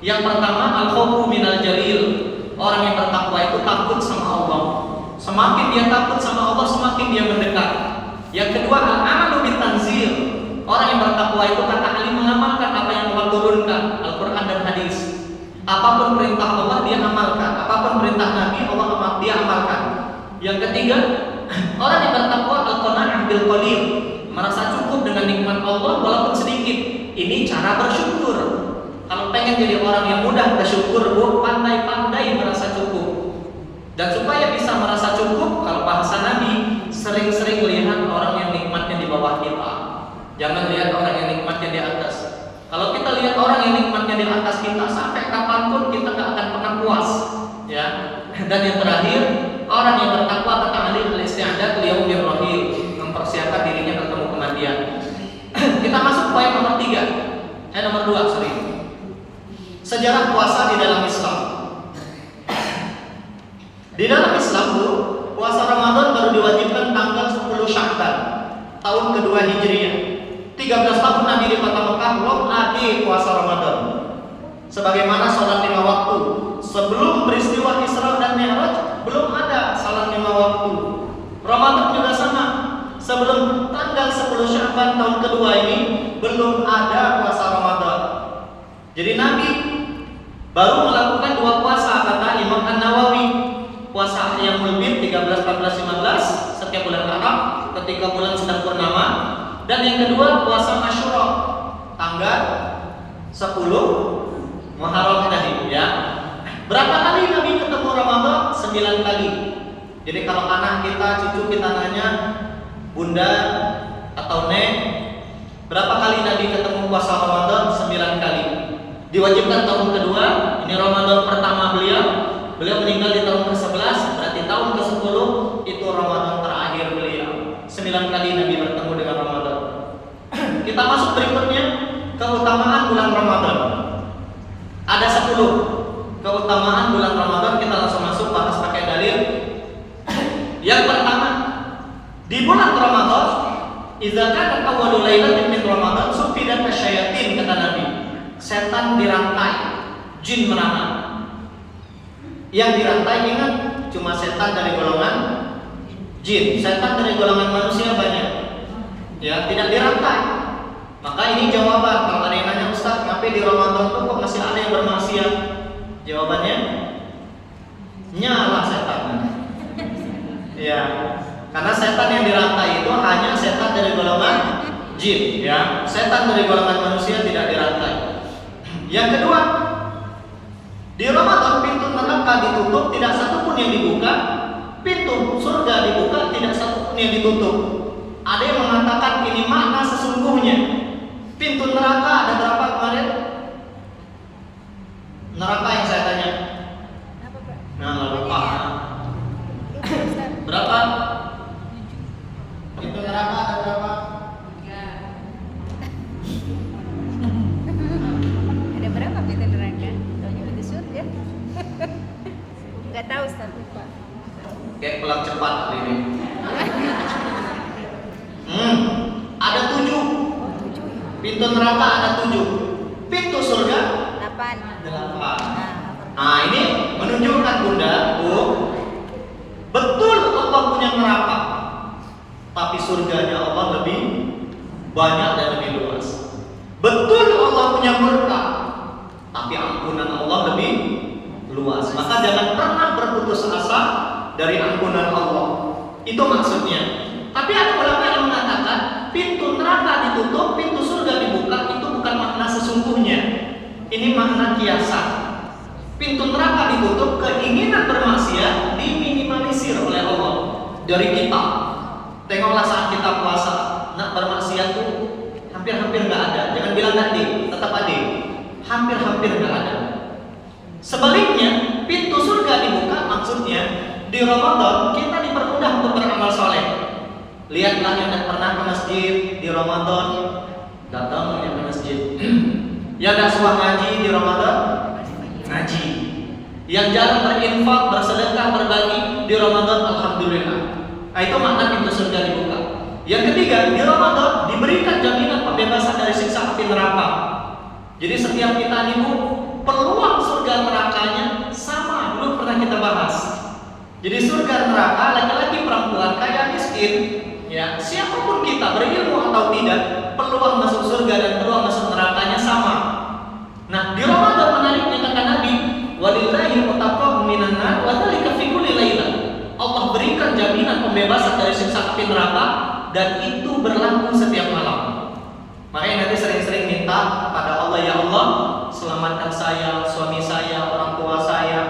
Speaker 1: Yang pertama al-khawfu minal jalil. Orang yang bertakwa itu takut sama Allah. Semakin dia takut sama Allah, semakin dia mendekat. Yang kedua al-amalu bitanzil. Orang yang bertakwa itu kata Ali mengamalkan apa yang Allah turunkan, Al-Quran dan hadis. Apapun perintah Allah dia amalkan, apapun perintah Nabi dia amalkan. Yang ketiga, orang yang bertakwa al-qana'ah bil qalil, merasa cukup dengan nikmat Allah walaupun sedikit. Ini cara bersyukur. Kalau pengen jadi orang yang mudah bersyukur, pandai-pandai merasa cukup. Dan supaya bisa merasa cukup, kalau bahasa Nabi, sering-sering lihat orang yang nikmatnya di bawah kita. Jangan lihat orang yang nikmatnya di atas. Kalau kita lihat orang yang nikmatnya di atas kita, sampai kapanpun kita nggak akan pernah puas. Ya. Dan yang terakhir, orang yang bertakwa kata Ali al-isti'adat liyaumir rahil, mempersiapkan dirinya bertemu kematian. Kita masuk poin nomor 3. Nomor 2, sorry. Sejarah puasa di dalam Islam. Di dalam Islam dulu, puasa Ramadan baru diwajibkan tanggal 10 Sya'ban tahun kedua Hijriah. 13 tahun Nabi di kota Mekah belum ada puasa Ramadan. Sebagaimana sholat 5 waktu. Sebelum peristiwa Isra dan Mi'raj belum ada salat 5 waktu. Ramadan juga sama. Sebelum tanggal 10 Sya'ban tahun kedua ini belum ada puasa Ramadan. Jadi Nabi baru melakukan 2 puasa kata Imam An-Nawawi. Puasa Ayyamul Bid 13, 14, 15 setiap bulan Arab ketika bulan sedang purnama, dan yang kedua puasa Asyura tanggal 10 Muharram tadi ya. Berapa kali Nabi ketemu Ramadan? 9 kali. Jadi kalau anak kita, cucu kita nanya, Bunda atau Nek, berapa kali Nabi ketemu puasa Ramadan? 9 kali. Diwajibkan tahun kedua, ini Ramadan pertama beliau meninggal di tahun ke-11, berarti tahun ke-10 itu Ramadan terakhir beliau. 9 kali Nabi bertemu dengan Ramadan. Kita masuk berikutnya, keutamaan bulan Ramadan. Ada 10 keutamaan bulan Ramadan, kita langsung masuk bahas pakai dalil. Yang pertama, di bulan Ramadan, idza kana awwalul lailatin min Ramadan sufidat asyayatin, kata Nabi. Setan dirantai, jin merantai. Yang dirantai ingat cuma setan dari golongan jin, setan dari golongan manusia banyak. Ya, tidak dirantai. Maka ini jawaban kalau ada yang nanya, Ustaz, kenapa di Ramadan tuh kok masih ada yang bermaksiat? Jawabannya nyala setan. Ya, karena setan yang dirantai itu hanya setan dari golongan jin, ya. Setan dari golongan manusia tidak dirantai. Yang kedua, di Ramadan pintu neraka ditutup, tidak satu pun yang dibuka. Pintu surga dibuka, tidak satu pun yang ditutup. Ada yang mengatakan ini makna sesungguhnya. Pintu neraka ada berapa kemarin? Neraka yang saya tanya. Nah, lupa. Berapa? Pintu neraka ada berapa?
Speaker 2: Ada berapa pintu neraka? Taunya pintu surga. Enggak tahu, Ustaz, lupa.
Speaker 1: Kayak pulang cepat hari ini. Ada 7. Pintu neraka ada 7. Pintu surga
Speaker 2: 8.
Speaker 1: 8. Nah, ini menunjukkan Bunda, Bu, neraka. Tapi surganya Allah lebih banyak dan lebih luas. Betul Allah punya murka, tapi ampunan Allah lebih luas. Maka jangan pernah berputus asa dari ampunan Allah. Itu maksudnya. Tapi ada ulama yang mengatakan pintu neraka ditutup, pintu surga dibuka, itu bukan makna sesungguhnya. Ini makna kiasan. Pintu neraka ditutup, keinginan bermaksiat diminimalisir oleh Allah dari kita. Tengoklah saat kita puasa, nak bermaksiat tuh hampir-hampir nggak ada. Jangan bilang tadi, tetap ada. Hampir-hampir nggak ada. Sebaliknya, pintu surga dibuka, maksudnya di Ramadan kita dipermudah untuk beramal soleh. Lihatlah yang tidak pernah ke masjid di Ramadan, datang ke masjid. Yang tidak suka ngaji di Ramadan, ngaji. Yang jarang berinfak, bersedekah, berbagi di Ramadan, alhamdulillah. Nah, itu makna pintu surga dibuka. Yang ketiga, di Ramadan diberikan jaminan pembebasan dari siksa api neraka. Jadi setiap kita nih Bu, peluang surga nerakanya sama. Dulu pernah kita bahas. Jadi surga neraka, laki-laki, perempuan, kaya, miskin, ya siapapun kita, berilmu atau tidak, peluang masuk surga dan peluang masuk nerakanya sama. Nah, di Ramadan menariknya kata Nabi, walillahi mutaqab minan nar wa dzalika fi kulli lailah. Allah berikan jaminan pembebasan dari siksa api neraka dan itu berlaku setiap malam. Makanya nanti sering-sering minta kepada Allah, ya Allah, selamatkan saya, suami saya, orang tua saya,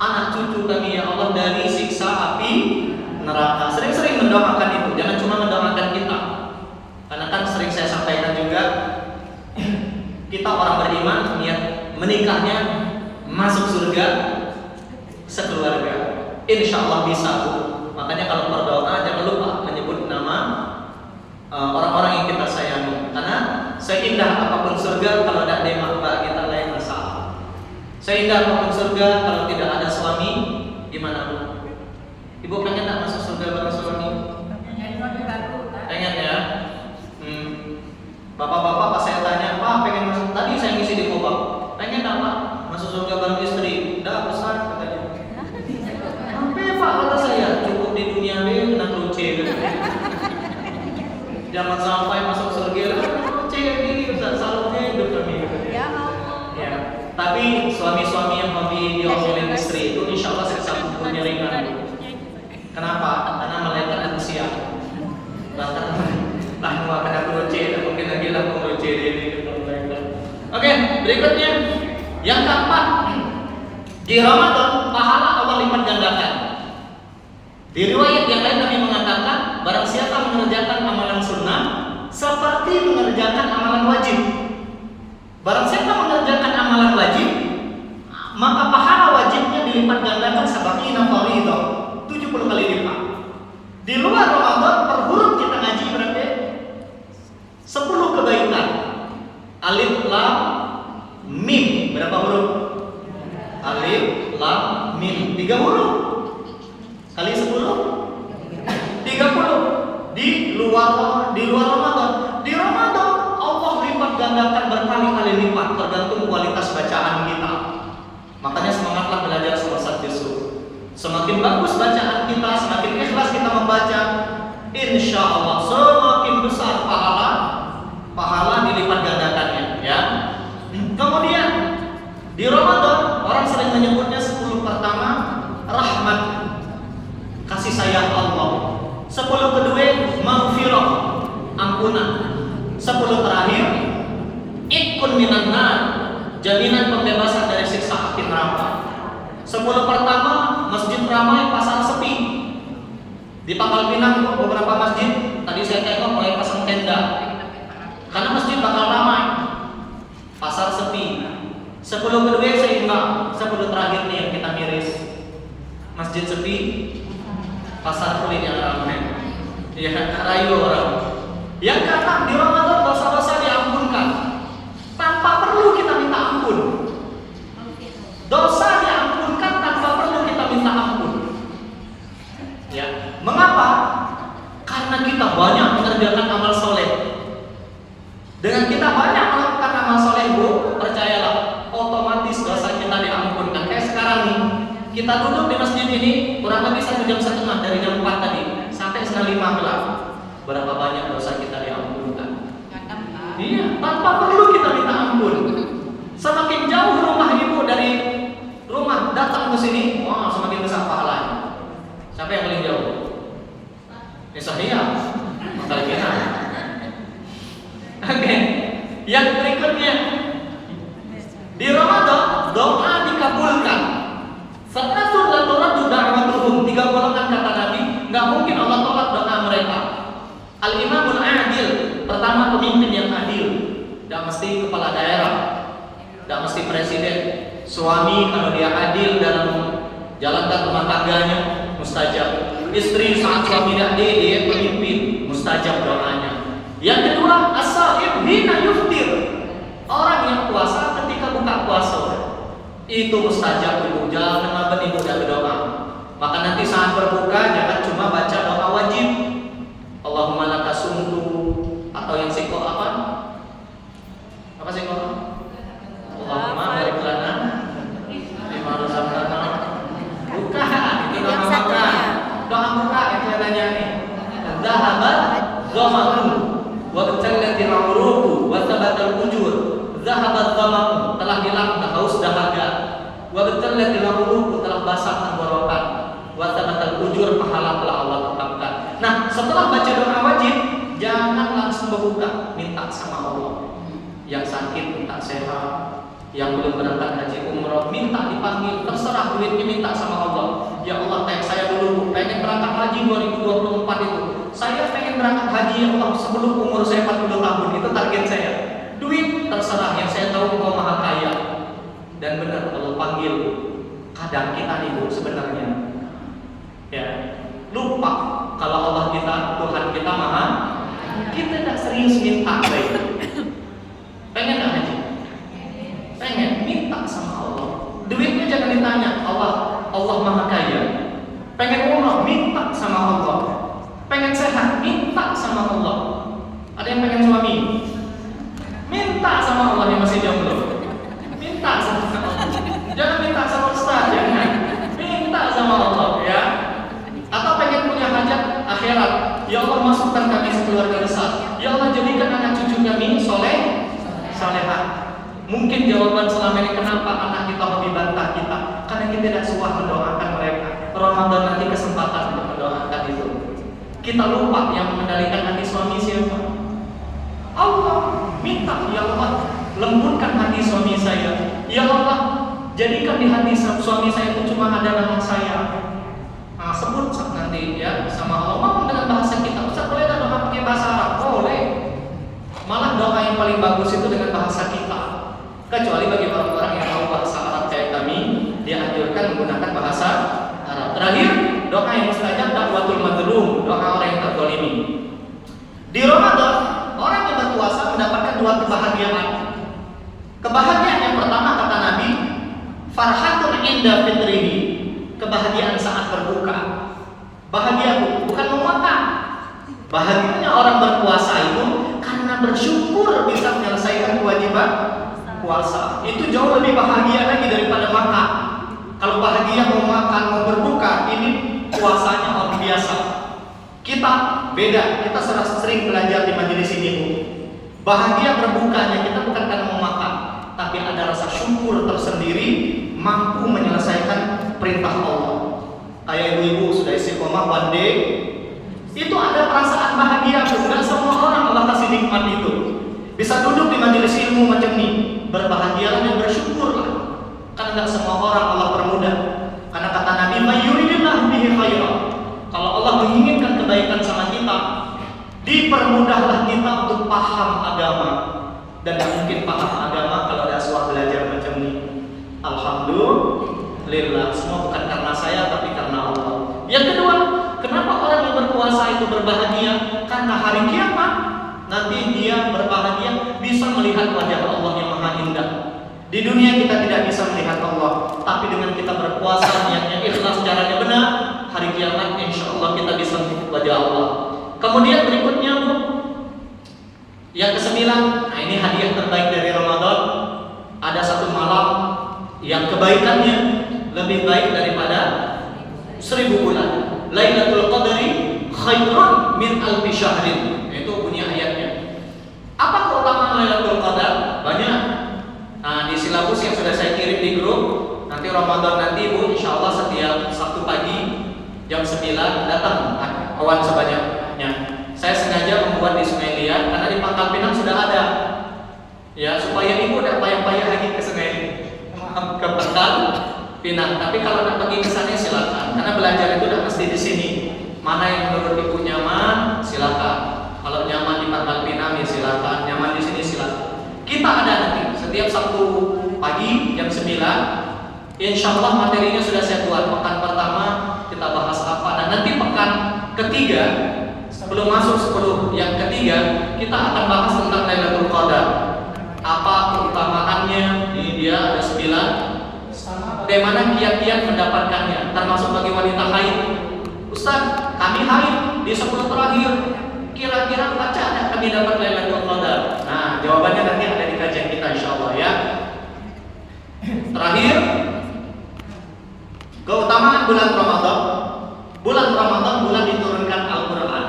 Speaker 1: anak cucu kami ya Allah dari siksa api neraka. Sering-sering mendoakan itu, jangan cuma mendoakan kita. Karena kan sering saya sampaikan juga, kita orang beriman niat menikahnya masuk surga sekeluarga. Insya Allah bisa Bu. Makanya kalau berdoa jangan lupa menyebut nama orang-orang yang kita sayangi. Karena seindah apapun surga kalau tidak ada makhluk kita lain masalah. Seindah apapun surga kalau tidak ada suami, gimana Bu? Ibu pengen tak masuk surga bareng suami? Pengen ya? Bapak-bapak pas saya tanya, Pak pengen masuk, tadi saya ngisi di Kobak, pengen tak Pak masuk surga bareng istri? Dah pesan katanya. Sampai Pak kata saya, cukup di dunia be kena luce gitu. Jangan sampai masuk surga lah luce gini, bisa salahnya hidup kami.
Speaker 2: Ya Allah.
Speaker 1: Ya, tapi suami-suami yang hobi diomelin istri itu insya Allah siksa kuburnya ringan. Kenapa? Karena malaikat manusia. Bahkan lah mau kena luce, mungkin lagi lah mau luce ini. Oke, berikutnya yang keempat, di Ramadan pahala Allah lipat gandakan. Di riwayat yang lain Nabi mengatakan, barang siapa mengerjakan amalan sunnah seperti mengerjakan amalan wajib. Barang siapa mengerjakan amalan wajib, maka pahala wajibnya dilipat gandakan sabaqina fardhu, 70 kali lipat. Di luar Ramadan per huruf kita ngaji berarti 10 kebaikan. Alif lam mim berapa huruf? Alif lam mim 3 huruf. Kali 10 30. Di luar Ramadan. Di Ramadan Allah lipat gandakan berkali-kali lipat tergantung kualitas bacaan kita. Makanya semangatlah belajar surat Yusuf. Semakin bagus bacaan kita, semakin ikhlas kita membaca, insya Allah semakin besar pahala dilipat gandakannya, ya. Kemudian di Ramadan orang sering menyebutnya 10 pertama rahmat, kasih sayang Allah. 10 kedua maghfirah, ampunan. 10 terakhir ikun minan nar, jaminan pembebasan dari siksa api neraka. 10 pertama masjid ramai, pasar sepi. Di Pangkal Pinang beberapa masjid tadi saya tengok mulai pasang tenda karena masjid bakal ramai, pasar sepi. 10 kedua seimbang, 10 terakhir nih yang kita miris. Masjid sepi, pasar kulit yang ramai. Ya, rayu orang. Yang keenam, di Ramadan dosa-dosa diampunkan tanpa perlu kita minta ampun. Dosa diampunkan tanpa perlu kita minta ampun. Ya, mengapa? Karena kita banyak mengerjakan amal soleh. Dengan kita banyak melakukan amal soleh, Bu, percayalah, otomatis dosa kita diampunkan. Kayak sekarang nih, kita duduk di masjid ini kurang lebih 1,5 jam dari jam 4 tadi. setengah 5 kelak, berapa banyak dosa kita diampunkan?
Speaker 2: Kadang kan.
Speaker 1: Iya, tanpa perlu kita minta ampun. Semakin jauh rumah ibu dari rumah datang ke sini, wah semakin besar pahalanya. Siapa yang paling jauh? Saya. Makanya kita. Oke. Yang berikutnya, di Ramadan doa dikabulkan. Sanatur la turaddu da'watuhum. 3 golongan kata Nabi, nggak mungkin Allah tolak doa mereka. Al-Imamul Adil, pertama pemimpin yang adil. Tidak mesti kepala daerah, tidak mesti presiden. Suami kalau dia adil dalam jalankan rumah tangganya, mustajab. Istri saat suami tidak dia pemimpin, mustajab doanya. Yang kedua, as-shaim hina yuftir. Orang yang puasa ketika buka puasa, itu mustajab ibu. Jangan ngaben ibu dan berdoa. Maka nanti saat berbuka jangan cuma baca doa wajib. Allahumma laka sumtu, atau yang siko apa? Apa siko? Allahumma barik lana lima razaqtana. Bukan, itu doa buka. Doa buka yang saya tanya nih. Zahabat dhamaku wa batallatil uruqu wa thabatal ujur. Zahabat dhamaku, telah hilang haus dahaga. Wa batallatil uruqu, telah basah tenggorokan. Wa thabatal ujur, pahala telah Allah tetapkan. Nah, setelah baca doa wajib, jangan langsung berbuka, minta sama Allah. Yang sakit minta sehat, yang belum berangkat haji umroh minta dipanggil, terserah duitnya minta sama Allah. Ya Allah, kayak saya dulu pengen berangkat haji 2024 itu. Saya pengen berangkat haji ya Allah sebelum umur saya 40 tahun, itu target saya. Duit terserah, yang saya tahu Engkau Maha Kaya. Dan benar Allah panggil. Kadang kita nih Bu sebenarnya ya lupa kalau Allah kita, Tuhan kita Maha. Kita tidak serius minta baik. Pengen nggak haji? Pengen, minta sama Allah. Duitnya jangan ditanya, Allah Maha Kaya. Pengen umroh, minta sama Allah. Pengen sehat, minta sama Allah. Ada yang pengen suami, minta sama Allah yang masih jomblo. Minta sama Allah. Jangan minta sama Ustaz, jangan. Minta sama Allah ya. Atau pengen punya hajat akhirat. Ya Allah, masukkan kami sekeluarga besar. Ya Allah, jadikan anak cucu kami soleh, salehah. Mungkin jawaban selama ini kenapa anak kita lebih bantah kita, karena kita tidak suah mendoakan mereka. Ramadan nanti kesempatan untuk mendoakan itu. Kita lupa yang mengendalikan hati suami siapa? Allah. Minta, ya Allah, lembutkan hati suami saya. Ya Allah, jadikan di hati suami saya itu cuma ada nama saya. Nah, sebut nanti ya sama Allah. Ngomong dengan bahasa kita. Ustaz, boleh nggak doa pakai bahasa Arab? Boleh. Malah doa yang paling bagus itu dengan bahasa kita. Kecuali bagi orang-orang yang tahu bahasa Arab kayak kami, dianjurkan menggunakan bahasa Arab. Terakhir, doa yang mustajab, dakwatul madlum, doa orang yang terzalimi. Di Ramadan, orang yang berpuasa mendapatkan 2 kebahagiaan. Kebahagiaan yang pertama kata Nabi, farhatun inda fitrihi, kebahagiaan saat berbuka. Bahagia bukan mau makan. Bahagianya orang berpuasa itu karena bersyukur bisa menyelesaikan kewajiban puasa. Itu jauh lebih bahagia lagi daripada makan. Kalau bahagia mau makan, mau berbuka, ini puasanya orang biasa. Kita beda, kita sering belajar di majelis ini Bu. Bahagia berbukanya kita bukan karena mau makan, tapi ada rasa syukur tersendiri mampu menyelesaikan perintah Allah. Kayak ibu-ibu sudah istiqomah one day, itu ada perasaan bahagia. Bukan semua orang Allah kasih nikmat itu. Bisa duduk di majelis ilmu macam ini, berbahagialah dan bersyukurlah. Karena tidak semua orang Allah permudah. Karena kata Nabi, "Mayyuridillahu bihi khairan." Kalau Allah menginginkan kebaikan sama kita, dipermudahlah kita untuk paham agama. Dan tidak mungkin paham agama kalau ada suah belajar macam ini. Alhamdulillah, semua bukan karena saya tapi karena Allah. Yang kedua, kenapa orang yang berpuasa itu berbahagia? Karena hari kiamat nanti dia berbahagia bisa melihat wajah Allah yang maha indah. Di dunia kita tidak bisa melihat Allah, tapi dengan kita berpuasa, niatnya ikhlas, caranya benar, hari kiamat insya Allah kita bisa melihat wajah Allah. Kemudian berikutnya Bu, yang ke-9, nah ini hadiah terbaik dari Ramadan. Ada satu malam yang kebaikannya lebih baik daripada 1000 bulan. Lailatul Qadri khairun min alfi syahrin. Itu bunyi ayatnya. Apa keutamaan Lailatul Qadar? Banyak. Nah, di silabus yang sudah saya kirim di grup, nanti Ramadan nanti Bu, insya Allah setiap Sabtu pagi jam 9 datang awan sebanyaknya. Saya sengaja membuat di Sungai Liat karena di Pangkal Pinang sudah ada. Ya, supaya ibu tidak payah-payah lagi ke Sungai ke Pangkal Pinang. Tapi kalau nak pergi ke sana silakan. Karena belajar itu tidak mesti di sini. Mana yang menurut ibu nyaman, silakan. Kalau nyaman di Pangkal Pinang ya silakan. Nyaman di sini silakan. Kita ada nanti setiap Sabtu pagi jam 9. Insya Allah materinya sudah saya buat. Pekan pertama kita bahas apa. Dan nanti pekan ketiga sebelum masuk 10 yang ketiga kita akan bahas tentang Lailatul Qadar. Apa keutamaannya? Ini dia ada 9. Bagaimana kiat-kiat mendapatkannya, termasuk bagi wanita haid. Ustaz, kami haid di 10 terakhir. Kira-kira baca ada kami dapat Lailatul Qadar. Nah, jawabannya nanti ada di kajian kita insyaallah ya. Terakhir, keutamaan bulan Ramadan. Bulan Ramadan bulan diturunkan Al-Qur'an.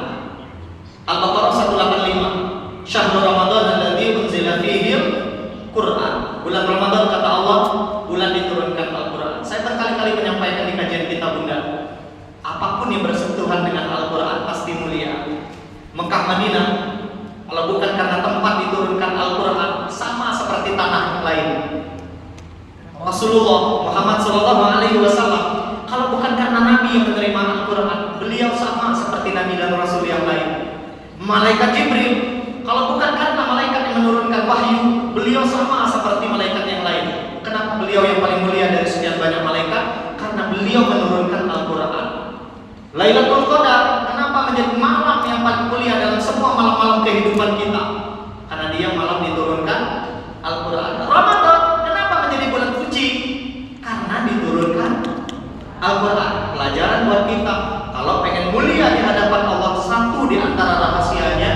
Speaker 1: Al-Baqarah 185. Syahrul Ramadan alladzi unzila fihi Quran. Bulan Ramadan kata Allah, bulan diturunkan Al-Quran. Saya berkali-kali menyampaikan di kajian kita Bunda, apapun yang bersentuhan dengan Al-Quran pasti mulia. Mekah Madinah, kalau bukan karena tempat diturunkan Al-Quran, sama seperti tanah yang lain. Rasulullah Muhammad SAW, kalau bukan karena Nabi yang menerima Al-Quran, beliau sama seperti Nabi dan Rasul yang lain. Malaikat Jibril, kalau bukan karena malaikat yang menurunkan wahyu, beliau sama seperti malaikat yang lain. Kenapa beliau yang paling mulia dari sekian banyak malaikat? Karena beliau menurunkan Al-Quran. Lailatul Qadar, kenapa menjadi malam yang paling mulia dalam semua malam-malam kehidupan kita? Karena dia malam diturunkan Al-Quran. Ramadan, kenapa menjadi bulan suci? Karena diturunkan Al-Quran. Pelajaran buat kita, kalau pengen mulia di hadapan Allah, satu di antara rahasianya,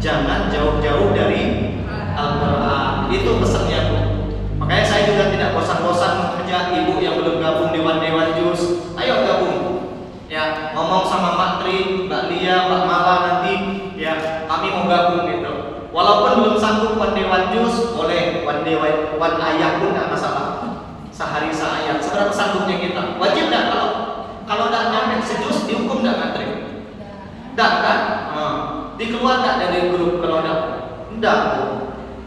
Speaker 1: jangan jauh-jauh dari Al-Quran. Itu pesannya Bu. Makanya saya juga tidak bosan-bosan mengajak ibu yang belum gabung di Dewan Jus, ayo gabung. Ya, ngomong sama Mbak Tri, Mbak Lia, Mbak Mala nanti, ya kami mau gabung gitu. Walaupun belum sanggup Dewan Jus, boleh one ayat pun tidak masalah. Sehari seayat. Seberapa sanggupnya kita? Wajib nggak kalau tidak nyampe sejus dihukum nggak Mbak Tri? Tidak kan? Dikeluar nggak dari grup kalau tidak? Tidak.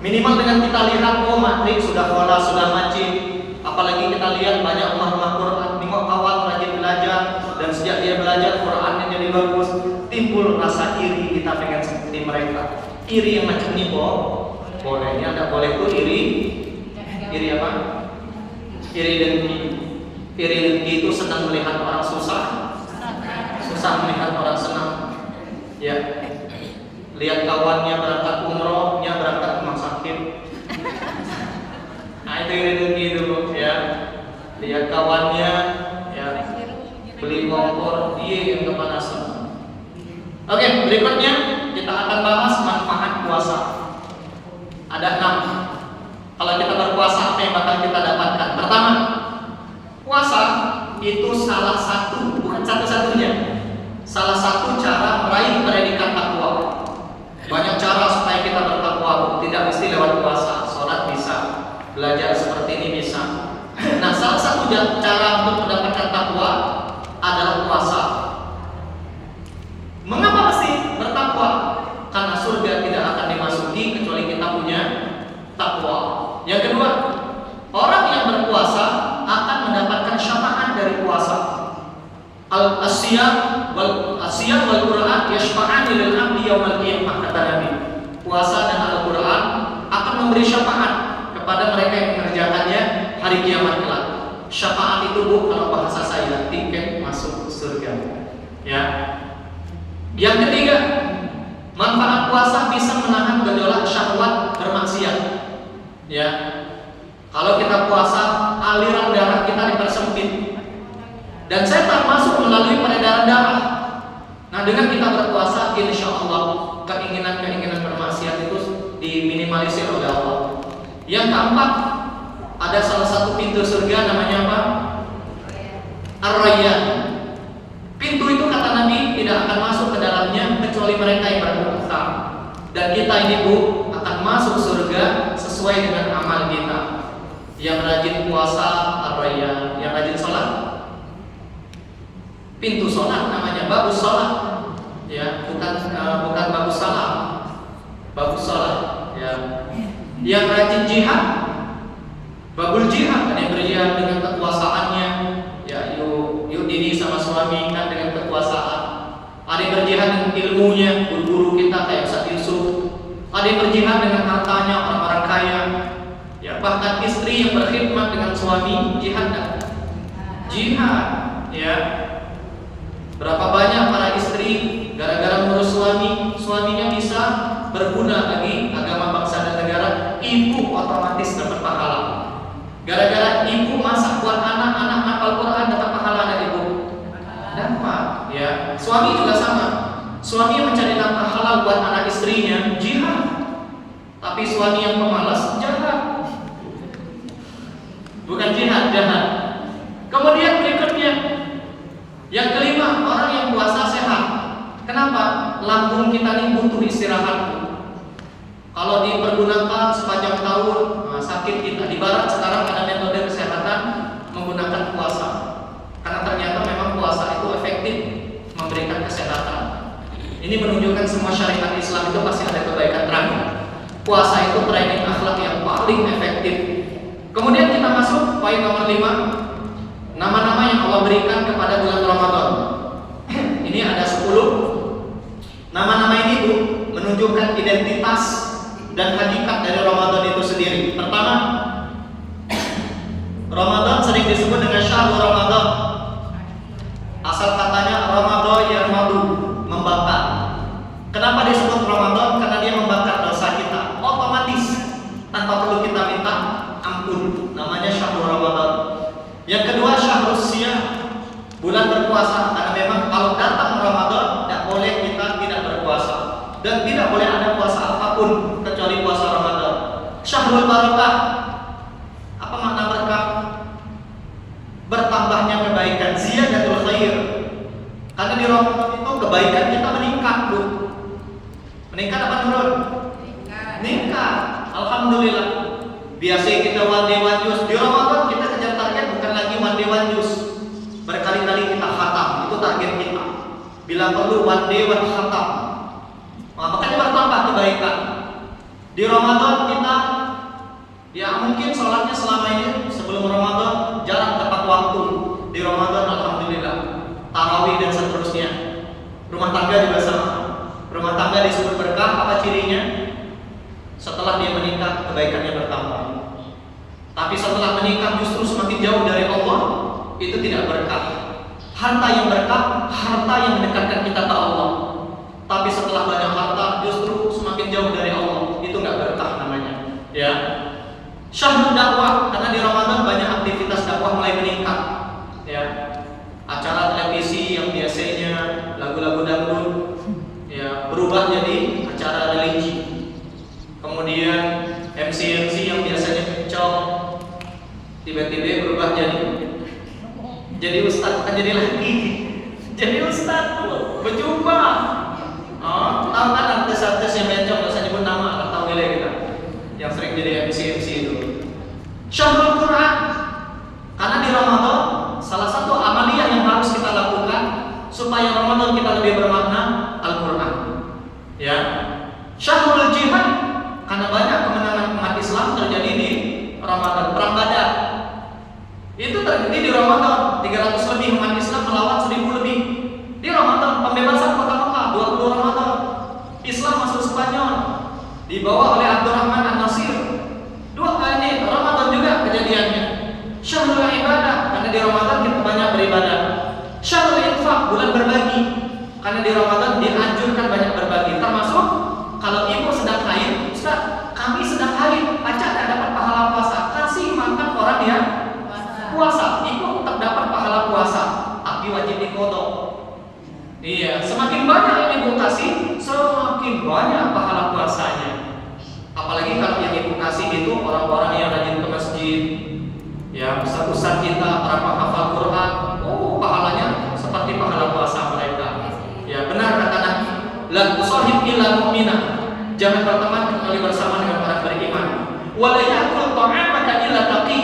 Speaker 1: Minimal dengan kita lihat, oh matrik sudah khola, sudah majid. Apalagi kita lihat banyak rumah-rumah Quran, tengok kawan rajin belajar, dan sejak dia belajar Qurannya jadi bagus, timbul rasa iri, kita pengen seperti mereka. Iri yang macam ini boleh, yang tidak boleh itu iri apa? Iri dengki. Iri dengki itu senang melihat orang susah melihat orang senang. Ya. Lihat kawannya berangkat umroh, nya berangkat rumah sakit. Nah itu gitu ya. Lihat kawannya ya beli kompor, dia yang kepanasan. Oke, berikutnya kita akan bahas manfaat puasa. Ada 6. Kalau kita berpuasa apa yang bakal kita dapatkan? Pertama, puasa itu salah satu, bukan satu-satunya, salah satu cara meraih predikat takwa. Banyak cara supaya kita bertakwa, tidak mesti lewat puasa. Sholat bisa, belajar seperti ini bisa. Nah, salah satu cara untuk mendapatkan takwa adalah puasa. Mengapa mesti bertakwa? Karena surga tidak akan dimasuki kecuali kita punya takwa. Yang kedua, orang yang berpuasa akan mendapatkan syafaat dari puasa. Al-Asiyam wal Quran yashfa'ani lil 'abdi yaumil qiyamah, kata Nabi. Puasa dan Al-Quran akan memberi syafaat kepada mereka yang mengerjakannya hari kiamat kelak. Syafaat itu Bu, kalau bahasa saya tiket masuk surga. Ya. Yang ketiga, manfaat puasa bisa menahan gejolak syahwat bermaksiat. Ya. Kalau kita puasa, aliran darah kita dipersempit. Dan setan masuk melalui peredaran darah. Nah, dengan kita berpuasa, insya Allah keinginan-keinginan bermaksiat itu diminimalisir oleh Allah. Yang keempat, ada salah satu pintu surga namanya apa? Ar-Rayyan. Pintu itu kata Nabi tidak akan masuk ke dalam
Speaker 3: Dan kita ini Bu akan masuk surga sesuai dengan amal kita. Yang rajin puasa ar-rayyan, yang rajin sholat, pintu sholat namanya, babus sholat, ya, bukan babus salam, babus sholat, ya. Yang rajin jihad, babul jihad, ada yang berjihad dengan kekuasaannya, ya, yuk dini sama suami kan dengan kekuasaan. Ada yang berjihad dengan ilmunya, guru-guru kita kayak Ustaz Yusuf. Ada yang berjihad dengan hartanya, orang-orang kaya. Ya, bahkan istri yang berkhidmat dengan suami jihad kan? Jihad, ya. Berapa banyak para istri gara-gara mengurus suaminya bisa berguna bagi agama bangsa dan negara, ibu otomatis dapat pahala. Gara-gara ibu masak buat anak hafal Quran dapat pahala dari ibu. Dapat, ya. Suami juga sama. Suami yang mencari nafkah halal buat anak istrinya jihad. Tapi suami yang pemalas jahat. Bukan jihad, jahat. Kemudian berikutnya, yang kelima, orang yang puasa sehat. Kenapa? Lambung kita ini butuh istirahat. Kalau dipergunakan sepanjang tahun, sakit kita. Di barat sekarang ada metode kesehatan menggunakan puasa. Karena ternyata memang puasa itu efektif memberikan kesehatan. Ini menunjukkan semua syariat Islam itu pasti ada kebaikan terakhir. Puasa itu training akhlak yang paling efektif. Kemudian kita masuk poin nomor 5, nama-nama yang Allah berikan kepada bulan Ramadan. Ini ada 10. Nama-nama ini Bu menunjukkan identitas dan hakikat dari Ramadan itu sendiri. Pertama, Ramadan sering disebut dengan syahrul Ramadan. Asal katanya Ramadan yang madu, membakar. Kenapa disebut Ramadan? Karena dia membakar dosa kita. Otomatis tanpa perlu kita minta ampun. Namanya syahrul Ramadan. Yang kedua, syahrul siyam, bulan berpuasa. Karena memang kalau datang Ramadan tidak boleh kita tidak berpuasa dan tidak boleh ada puasa apapun kecuali puasa Ramadan. Syahrul barakah. Apa makna berkah? Bertambahnya kebaikan, ziyadatul khair. Karena di Ramadan itu kebaikan kita meningkat, Bu. Meningkat apa turun? Meningkat. Alhamdulillah. Biasanya kita one day one juice. Di Ramadan kita kejar target bukan lagi one day one juice. Berkali-kali kita khatam, itu target kita. Bila perlu one day one khatam. Makanya bertambah kebaikan. Di Ramadan kita ya mungkin sholatnya selama ini sebelum Ramadan jarang tepat waktu. Di Ramadan alhamdulillah tarawih dan seterusnya. Rumah tangga juga sama. Rumah tangga disebut berkah, apa cirinya? Setelah dia menikah kebaikannya bertambah. Tapi setelah menikah justru semakin jauh dari Allah, itu tidak berkah. Harta yang berkah, harta yang mendekatkan kita ke Allah. Tapi setelah banyak harta justru semakin jauh dari Allah, itu nggak berkah namanya. Ya. Syahrul dakwah, karena di Ramadan banyak aktivitas dakwah mulai meningkat. Ya. Acara televisi yang biasanya lagu-lagu dangdut ya berubah jadi acara religi. Kemudian MC yang biasanya kencok tiba-tiba berubah jadi ustaz, bukan jadi lagi. Jadi ustaz tuh berjumpa. Oh, tahu kan artis-artis yang bencong, nggak usah nyebut nama, nggak tahu wilayah kita. Yang sering jadi MC itu. Syahrul Quran. Karena di Ramadan salah satu amaliyah yang harus kita lakukan supaya Ramadan kita lebih bermakna Al-Quran. Ya. Syahrul Jihad, karena banyak kemenangan umat Islam terjadi di Ramadan. Perang Badar itu terjadi di Ramadan. 300 lebih umat Islam melawan 1000 lebih di Ramadan. Pembebasan kota Mekah 20 Ramadan. Islam masuk Spanyol dibawa oleh Abdurrahman An-Nasir. 2 kali Ramadan juga kejadiannya. Syahrul ibadah, karena di Ramadan kita banyak beribadah. Syahrul infak, bulan berbagi, karena di Ramadan dianjurkan banyak berbagi. Termasuk kalau ibu sedang haid, Ustaz, kami sedang haid, Aca tidak dapat pahala puasa, kasih makan orang yang puasa, ibu tetap dapat pahala puasa, tapi wajib diqodho. Iya, semakin banyak yang ibu kasih, semakin banyak pahala puasanya. Apalagi kalau yang ibu kasih itu orang-orang yang rajin ke masjid, ya ustaz-ustaz kita, para penghafal Quran, pahalanya seperti pahala puasa mereka. Ya benar kata Nabi, la tusahib illa mu'minah. Jangan berteman kecuali bersama dengan orang beriman. Wala yakul ta'amaka illa taqi,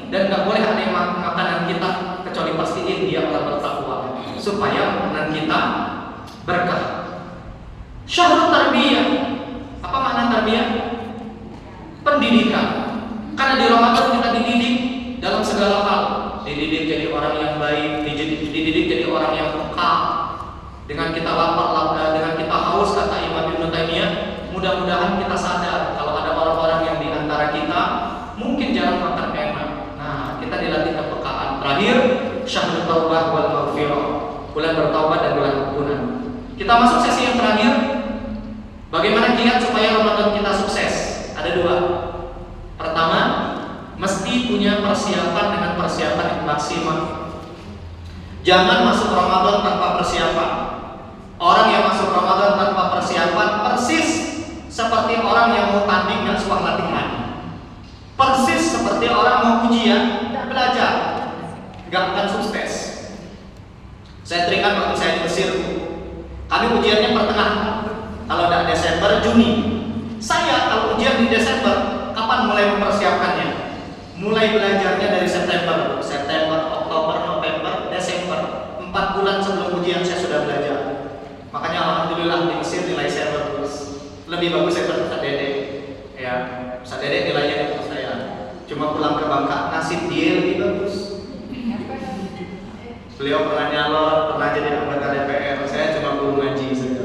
Speaker 3: dan enggak boleh ada yang makanan kita kecuali pastiin dia orang bertakwa supaya makanan kita berkah. Syahrul tarbiyah. Apa makna tarbiyah? Pendidikan. Karena di Ramadan kita dididik dalam segala hal. Dididik jadi orang yang baik, dididik jadi orang yang peka. Dengan kita lapar, dengan kita haus, kata Imam Ibnu Taimiyah, mudah-mudahan kita sadar kalau ada orang-orang yang di antara kita mungkin jarang makan enak. Nah, kita dilatih kepekaan. Terakhir, syahrul taubah wal maghfirah, bulan bertaubat dan bulan ampunan. Kita masuk sesi yang terakhir. Bagaimana kiat supaya Ramadan kita sukses? Ada dua. Pertama, mesti punya persiapan dengan persiapan yang maksimal. Jangan masuk Ramadan tanpa persiapan. Orang yang masuk Ramadan tanpa persiapan persis seperti orang yang mau tanding dan suka latihan. Persis seperti orang mau ujian dan belajar, gak akan sukses. Saya teringat waktu saya di Mesir, kami ujiannya pertengahan. Kalau tidak Desember, Juni. Saya kalau ujian di Desember, kapan mulai mempersiapkannya? Mulai belajarnya dari September, Oktober, November, Desember. 4 bulan sebelum ujian saya sudah belajar. Makanya alhamdulillah di Mesir nilai saya bagus. Lebih bagus saya Ustaz Dede. Ya, Ustaz Dede nilainya di atas saya. Cuma pulang ke Bangka, nasib dia lebih bagus. Beliau pernah nyalon, pernah jadi anggota DPR. Saya cuma guru ngaji saja.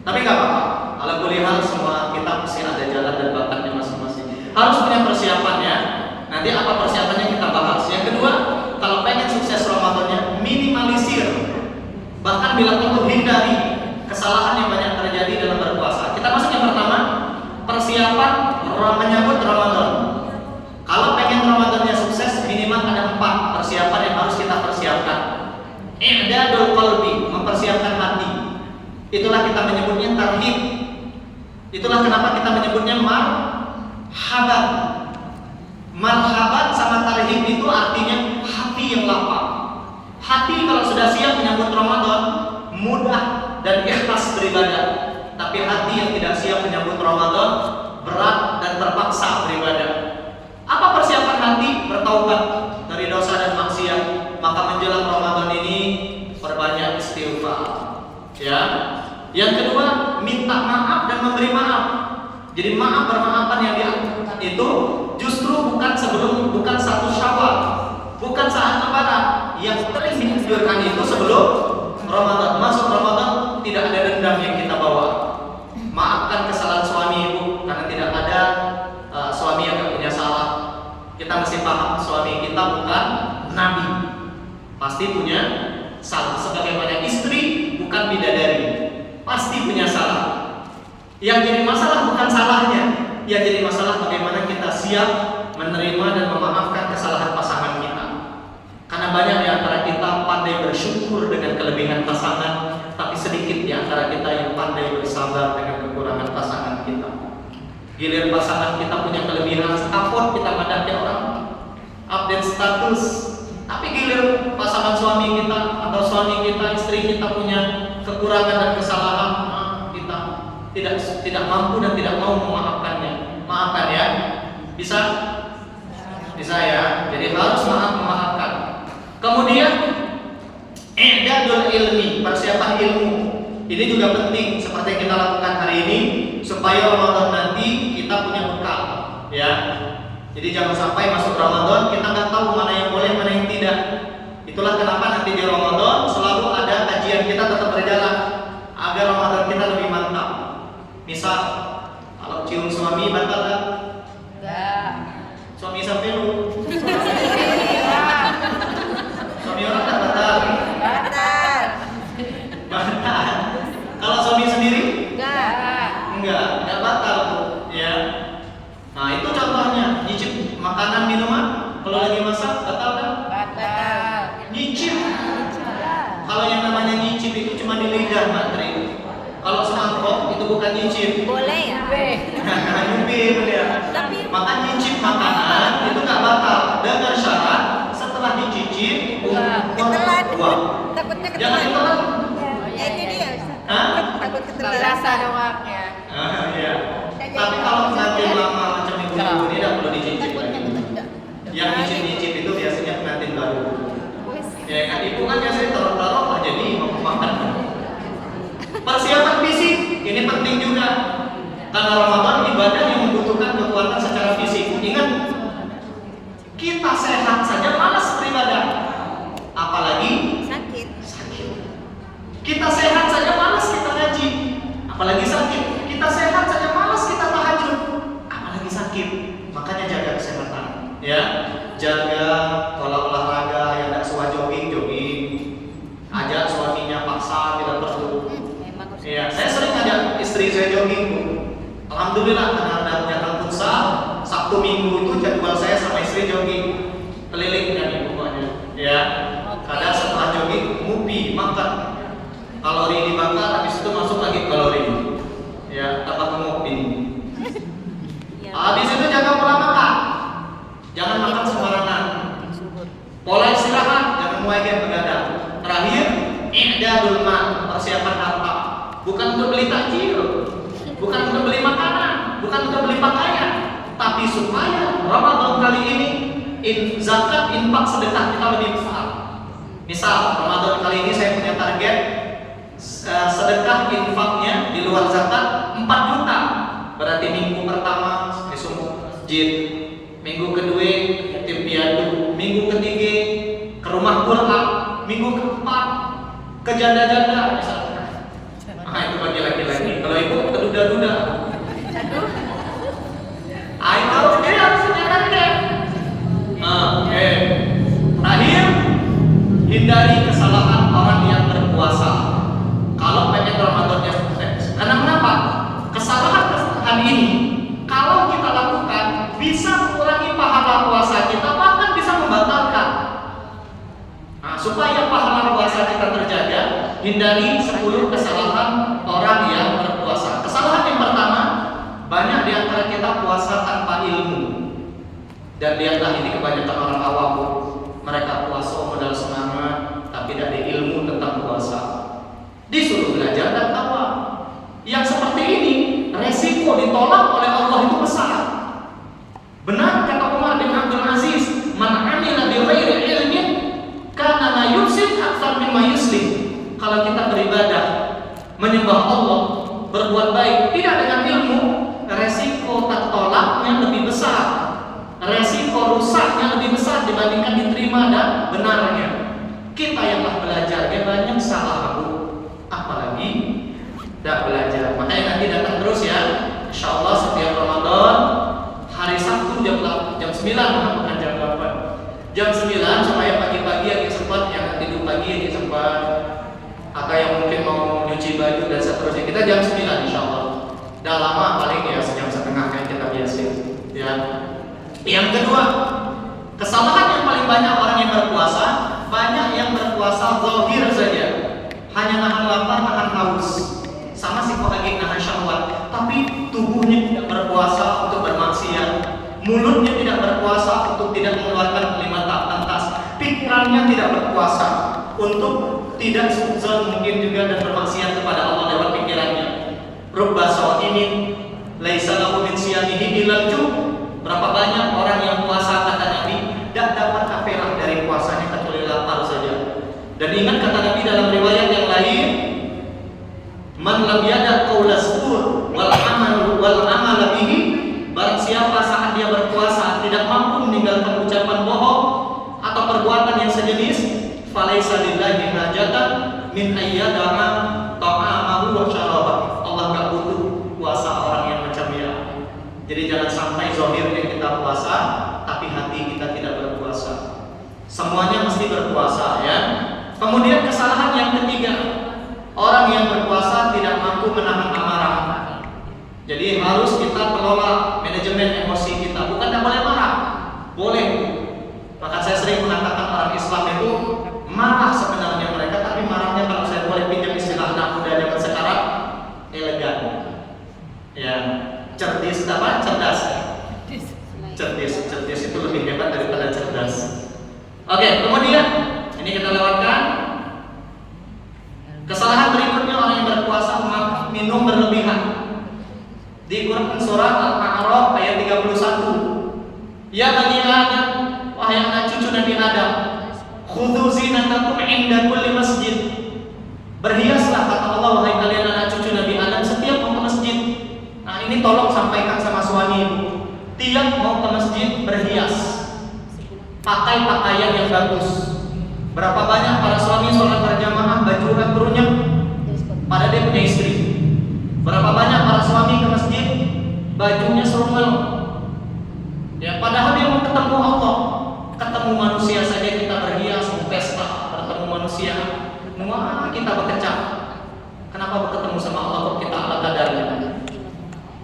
Speaker 3: Tapi nggak apa-apa. Kalau kuliah semua kita pasti ada jalan dan bakatnya masing-masing. Harus punya persiapannya. Nanti apa persiapannya kita bahas. Yang kedua, kalau pengen sukses Ramadannya, minimalisir. Bahkan bila perlu hindari kesalahan yang banyak terjadi dalam berpuasa. Kita masuk yang pertama, persiapan menyambut Ramadan. Kalau pengen Ramadannya sukses, minimal ada 4 persiapan yang harus kita persiapkan. I'dadul qalbi, mempersiapkan hati. Itulah kita menyebutnya tarhib. Itulah kenapa kita menyebutnya marhaban. Marhaban sama tarhib itu artinya hati yang lapang. Hati kalau sudah siap menyambut Ramadan, mudah dan ikhlas beribadah. Tapi hati yang tidak siap menyambut Ramadan, berat dan terpaksa beribadah. Apa persiapan hati? Bertaubat dari dosa dan maksiat. Maka menjelang Ramadan ini perbanyak istighfar. Ya. Yang kedua, minta maaf dan memberi maaf. Jadi maaf bermaafan yang dianjurkan itu justru bukan satu Syawal, bukan saat Lebaran. Yang sering dianjurkan itu sebelum Ramadan. Masuk Ramadan tidak ada dendam yang kita bawa. Maafkan kesalahan suami ibu, karena tidak ada suami yang tidak punya salah. Kita mesti paham suami kita bukan nabi, pasti punya salah. Sebagaimana istri bukan bidadari, pasti punya salah. Yang jadi masalah bukan salahnya, yang jadi masalah bagaimana kita siap menerima dan memaafkan kesalahan pasangan kita. Karena banyak di antara kita pandai bersyukur dengan kelebihan pasangan, tapi sedikit di antara kita yang pandai bersabar dengan kekurangan pasangan kita. Giliran pasangan kita punya kelebihan, kapot kita madaki orang, update status. Tapi giliran pasangan suami kita atau suami kita, istri kita punya kekurangan dan kesalahan, kita tidak mampu dan tidak mau memaafkannya. Maafkan ya, bisa ya. Jadi harus memaafkan. Kemudian i'dadul ilmi, persiapan ilmu. Ini juga penting seperti yang kita lakukan hari ini supaya Ramadan nanti kita punya bekal, ya. Jadi jangan sampai masuk Ramadan kita nggak tahu mana yang boleh, mana yang tidak. Itulah kenapa nanti di Ramadan selalu ada kajian kita tetap berjalan agar Ramadan kita lebih mantap. Misal kalau cium suami batal nggak?
Speaker 2: Enggak.
Speaker 3: Suami sampai lu. Suami orang tak batal.
Speaker 2: Batal.
Speaker 3: Batal. Kalau suami sendiri? Enggak batal tuh, ya. Nah, itu contohnya, nyicip makanan minuman kalau lagi masak batal kan?
Speaker 2: Batal.
Speaker 3: Nyicip. Kalau yang namanya nyicip itu cuma di lidah, Mbak Tri. Kalau semangkok itu bukan nyicip.
Speaker 2: Boleh ya?
Speaker 3: Nyubir ya. Maka nyicip makanan itu nggak batal dengan syarat setelah dicicip
Speaker 2: Ketelan.
Speaker 3: buang.
Speaker 2: Takutnya
Speaker 3: Jangan
Speaker 2: ketelan.
Speaker 3: ditelan.
Speaker 2: Ya, itu dia.
Speaker 3: Hah?
Speaker 2: Takut ketelan.
Speaker 4: Rasa doang ya.
Speaker 3: Iya.
Speaker 1: Tapi kalau pengantin lama macam ibu-ibu ini tidak perlu dicicip
Speaker 2: Takutnya
Speaker 1: lagi.
Speaker 2: enggak.
Speaker 1: Yang nyicip-nyicip itu biasanya pengantin baru.
Speaker 2: Wes.
Speaker 1: Ya kan ibu kan biasanya taruh-taruh nggak jadi mau makan. Persiapan fisik ini penting juga. Karena Ramadan ibadah yang membutuhkan kekuatan secara fisik. Ingat, kita sehat saja malas beribadah, apalagi
Speaker 2: Sakit.
Speaker 1: sakit. Kita sehat saja malas kita ngaji, apalagi sakit. Kita sehat saja malas kita tahajud, apalagi sakit. Makanya jaga kesehatan, ya. Jaga pola olahraga yang tidak suka jogging. Ajak suaminya paksa tidak perlu.
Speaker 2: Memang harus.
Speaker 1: Ya, saya sering ajak istri saya jogging, Bu. Alhamdulillah karena ada jadwal futsal, Sabtu Minggu itu jadwal saya sama istri jogging keliling dan pokoknya. Ya, kadang setelah jogging ngupi makan, kalori dibakar, habis itu masuk lagi kalori. Ya, tambah ngopi.
Speaker 2: Ya.
Speaker 1: Habis itu jaga pola makan, jangan makan sembarangan.
Speaker 2: Subur.
Speaker 1: Pola istirahat, jangan mulai begadang. Terakhir, i'dadul mal, persiapan harta. Bukan untuk beli takjil, bukan untuk beli makanan, bukan untuk beli pakaian, tapi supaya Ramadan kali ini zakat, infak, sedekah kita lebih besar. Misal Ramadan kali ini saya punya target sedekah infaknya di luar zakat 4 juta. Berarti minggu pertama di sumur masjid, minggu kedua yatim piatu, minggu ketiga ke rumah Quran, minggu keempat ke janda-janda misalnya. Nah itu bagi laki-laki. Kalau ibu ke duda-duda.
Speaker 2: Aduh.
Speaker 1: Itu jadi harus punya target. Oke. Terakhir, hindari kesalahan orang yang berpuasa. Kalau pengen Ramadannya sukses. Karena kenapa? Kesalahan ini kalau kita lakukan bisa mengurangi pahala puasa kita, bahkan bisa membatalkan. Nah, supaya pahala puasa kita terjaga, hindari 10 kesalahan orang yang berpuasa. Kesalahan yang pertama, banyak di antara kita puasa tanpa ilmu. Dan lihatlah ini kebanyakan orang awam, mereka puasa modal semangat, tapi tidak ada ilmu tentang puasa. Disuruh belajar dan tawa. Yang seperti ini, resiko ditolak oleh Allah itu besar. Benar kata Umar bin Abdul Aziz, "Man 'amila bi ghairi ilmin kana ma yufsid aktsar mimma yuslih." Kalau kita beribadah, menyembah Allah, berbuat baik tidak dengan ilmu, resiko tertolaknya lebih besar. Resiko rusaknya lebih besar dibandingkan diterima dan benarnya. Kita yang telah belajar, banyak salah, Bu. Apalagi tidak belajar. Makanya nanti datang terus ya. Insya Allah setiap Ramadan hari Sabtu jam 9, bukan jam 8. Jam 9 supaya pagi-pagi yang sempat, yang tidur pagi yang sempat, atau yang mungkin mau nyuci baju dan seterusnya. Kita jam 9 insya Allah. Dah lama paling ya sejam setengah yang kita biasa. Ya. Yang kedua, kesalahan yang paling banyak orang yang berpuasa, banyak yang berpuasa zahir saja. Hanya nahan lapar, nahan haus, sama psikohagik, nahan syahwat, tapi tubuhnya tidak berpuasa untuk bermaksiat, mulutnya tidak berpuasa untuk tidak mengeluarkan kalimat tak pantas, pikirannya tidak berpuasa untuk tidak suzon mungkin juga dan bermaksiat kepada Allah lewat pikirannya. Rubba sha'imin laisa lahu min siyamihi illa ju'. Berapa banyak orang yang puasa kata Nabi tidak dapat kafarah dari puasanya kecuali lapar saja. Dan ingat kata Nabi dalam riwayat yang lain, man lam yada qaula zur wal amal bihi, barang siapa saat dia berpuasa tidak mampu meninggalkan ucapan bohong atau perbuatan yang sejenis, falaisa lillahi hajatan min ayyadama ta'amahu wa syarabah. Allah enggak butuh puasa orang yang macam dia. Jadi jangan sampai zahirnya kita puasa tapi hati kita tidak berpuasa. Semuanya mesti berpuasa ya. Kemudian kesalahan yang ketiga, orang yang berpuasa tidak mampu menahan amarah. Jadi harus kita kelola manajemen emosi kita. Bukan tidak boleh marah, boleh. Maka saya sering mengatakan orang Islam itu marah sebenarnya mereka, tapi marahnya kalau saya boleh pinjam istilah anak muda zaman sekarang, elegan. Ya, cerdas apa? Cerdas. Cerdas itu lebih hebat daripada cerdas. Oke, kemudian ini kita lewatkan.
Speaker 3: inda kulli masjid. Berhiaslah kata Allah, wahai kalian anak cucu Nabi Adam, setiap mau ke masjid. Nah, ini tolong sampaikan sama suami ibu. Tiap mau ke masjid berhias. Pakai pakaian yang bagus. Berapa banyak para suami sholat berjamaah baju berunyak pada dia punya istri. Berapa banyak para suami ke masjid bajunya serumel. Ya, padahal dia mau ketemu Allah, ketemu manusia saja kita berhias, pesta, bertemu manusia, semua kita berkecap. Kenapa bertemu sama Allah kok kita ala kadarnya?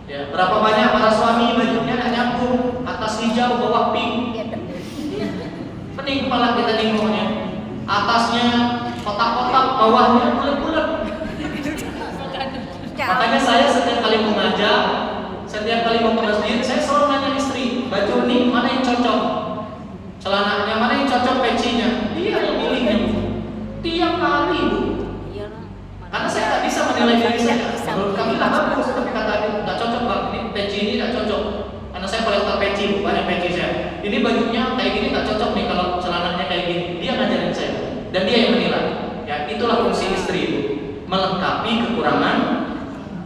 Speaker 3: Ya, berapa banyak para suami bajunya tidak nyambung, atas hijau, bawah pink. Pening kepala kita nengoknya. Atasnya kotak-kotak, bawahnya bulat-bulat. Makanya saya setiap kali mengajar, setiap kali mau ke masjid, saya selalu nanya istri, baju ini mana yang cocok, celananya mana yang cocok, pecinya. Dia yang milihnya. Tiap kali, Bu. Karena saya tak bisa menilai diri saya. Menurut kami lah bagus, tapi kata dia nggak cocok bang. Ini peci ini nggak cocok. Karena saya kolektor peci, Bu. Banyak peci saya. Ini bajunya kayak gini nggak cocok nih kalau celananya kayak gini. Dia ngajarin saya, dan dia yang menilai. Ya, itulah fungsi istri, Bu. Melengkapi kekurangan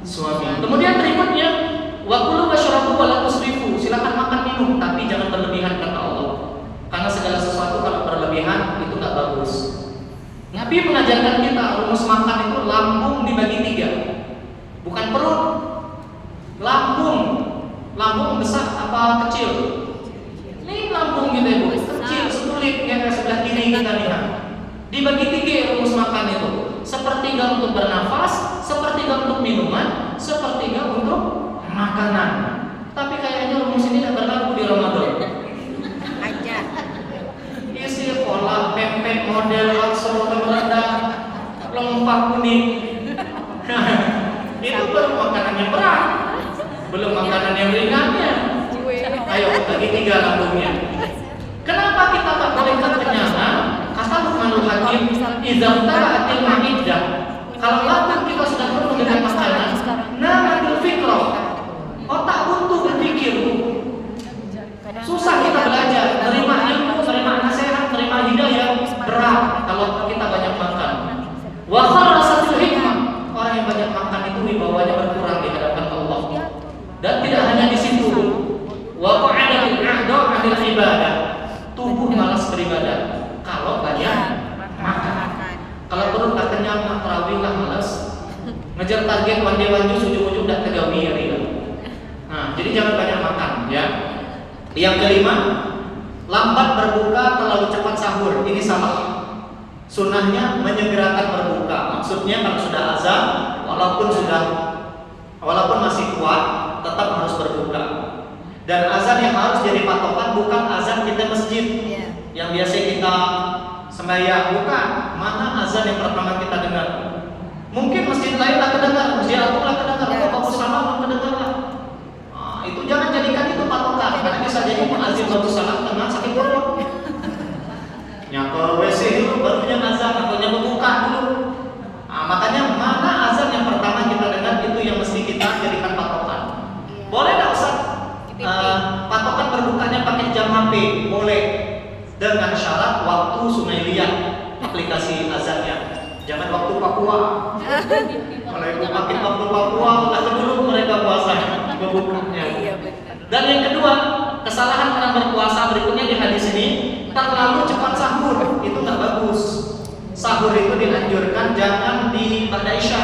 Speaker 3: suami. Kemudian berikutnya, wa kulu washrabu wa la tusrifu. Silakan makan minum, tapi jangan berlebihan kata Allah. Karena segala sesuatu kalau berlebihan itu nggak bagus. Nabi mengajarkan kita rumus makan itu lambung dibagi 3. Bukan perut. Lambung. Lambung besar apa kecil? Ini lambung gitu ya, Bu. Kecil, setulit yang sebelah kiri kita lihat. Dibagi 3 rumus makan itu. Sepertiga untuk bernafas, sepertiga untuk minuman, sepertiga untuk makanan. Tapi kayaknya rumus ini tidak berlaku di Ramadan.
Speaker 2: Aja.
Speaker 3: Isi kolak, pempek, model, bakso, rendah, lempah kuning. Itu baru makanan yang berat, belum makanan yang ringannya. Ayo bagi 3 lambungnya. Kenapa kita tak boleh kekenyangan? Kata Luqmanul Hakim, "Idza tala'atil ma'idah." Kalau lambung kita sudah penuh dengan makanan, namatul fikrah. Otak buntu berpikir. Susah kita belajar, terima ilmu, terima nasihat, terima hidayah, berat kalau kita banyak makan. Wa kharasatul hikmah. Orang yang banyak makan itu wibawanya berkurang di hadapan Allah. Dan tidak hanya di situ. Wa qa'adatil a'da 'anil ibadah. Tubuh malas beribadah kalau banyak makan. Kalau perut tak kenyang, tarawih lah malas. Ngejar target wanju ujung-ujung tak tegawi ya. Nah, jadi jangan banyak makan ya. Yang kelima, lambat berbuka, terlalu cepat sahur. Ini salah. Sunnahnya menyegerakan berbuka. Maksudnya kalau sudah azan, walaupun masih kuat, tetap harus berbuka. Dan azan yang harus jadi patokan bukan azan kita masjid yang biasa kita sembahyang, bukan. Mana azan yang pertama kita dengar? Mungkin masjid lain tak kedengar, masjid aku lah kedengar, bagus salam kedengar lah. Itu jangan jadikan itu patokan, karena bisa jadi muazin bagus salam tengah sakit perut. Nyakor WC dulu, barunya azan atau berbuka dulu. Makanya mana azan yang pertama kita dengar itu yang mesti kita jadikan patokan. Boleh tak usah? Patokan berbukanya pakai jam HP, boleh, dengan syarat waktu Sungai Liat aplikasi azannya. Jangan waktu Papua. Kalau ibu pakai waktu Papua, atau dulu mereka puasa berbukanya. Dan yang kedua, kesalahan orang berpuasa berikutnya di hadis ini, terlalu cepat sahur, itu tak bagus. Sahur itu dianjurkan jangan di pada isya,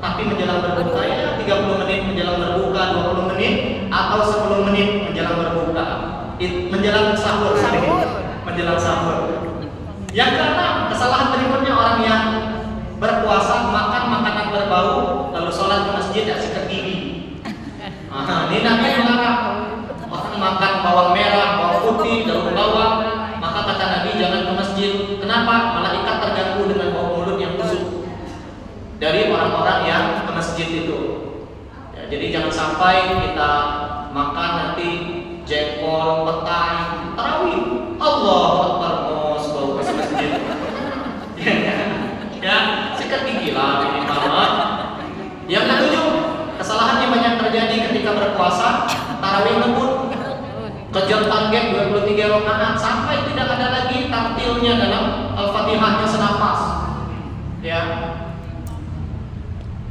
Speaker 3: tapi menjelang berbuka ya 30 menit menjelang berbuka, 20 menit atau 10 menit menjelang berbuka. Menjelang sahur. Menjelang sahur. Yang keenam, kesalahan berikutnya orang yang berpuasa makan makanan berbau lalu sholat ke masjid tak sikat gigi. Ini Nabi melarang orang makan bawang merah, bawang putih, daun bawang. Maka kata Nabi jangan ke masjid. Kenapa? Malaikat terganggu dengan bau mulut yang busuk dari orang-orang yang ke masjid itu. Ya, jadi jangan sampai kita makan nanti jengkol, petai, tarawih. Allahu Akbar, mos bau ke masjid. Ya, sikat gigi lah ini mama. Yang ketujuh, kesalahan yang banyak terjadi ketika berpuasa, tarawih ngebut.
Speaker 1: kejar target 23 rakaat sampai tidak ada lagi tartilnya dalam Al-Fatihahnya senapas. Ya.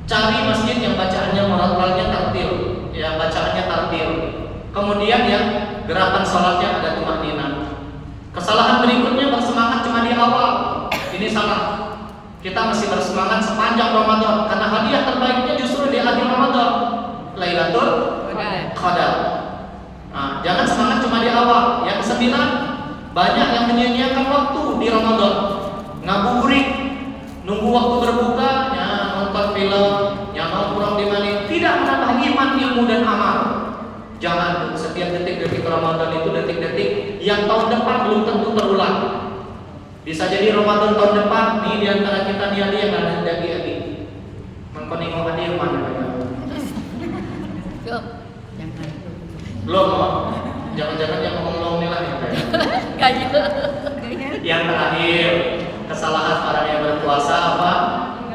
Speaker 1: Cari masjid yang bacaannya moralnya tartil, ya bacaannya tartil. Kemudian yang gerakan sholatnya ada tumanina. Kesalahan berikutnya bersemangat cuma di awal. Ini salah. Kita mesti bersemangat sepanjang Ramadan karena hadiah terbaiknya justru di akhir Ramadan, Lailatul Qadar. Nah, jangan semangat cuma di awal. Yang 9, banyak yang menyia-nyiakan waktu di Ramadan. Ngabuburit, nunggu waktu berbuka, ya nonton film, yang nongkrong di mana, tidak menambah iman, ilmu dan amal. Jangan setiap detik-detik Ramadan itu detik-detik yang tahun depan belum tentu terulang. Bisa jadi Ramadan tahun depan nih di antara kita nih ada yang ada lagi. Mengkoning ada yang mana? Belum, jangan-jangan yang ngomong nilai ya. Yang terakhir, kesalahan para yang berpuasa apa?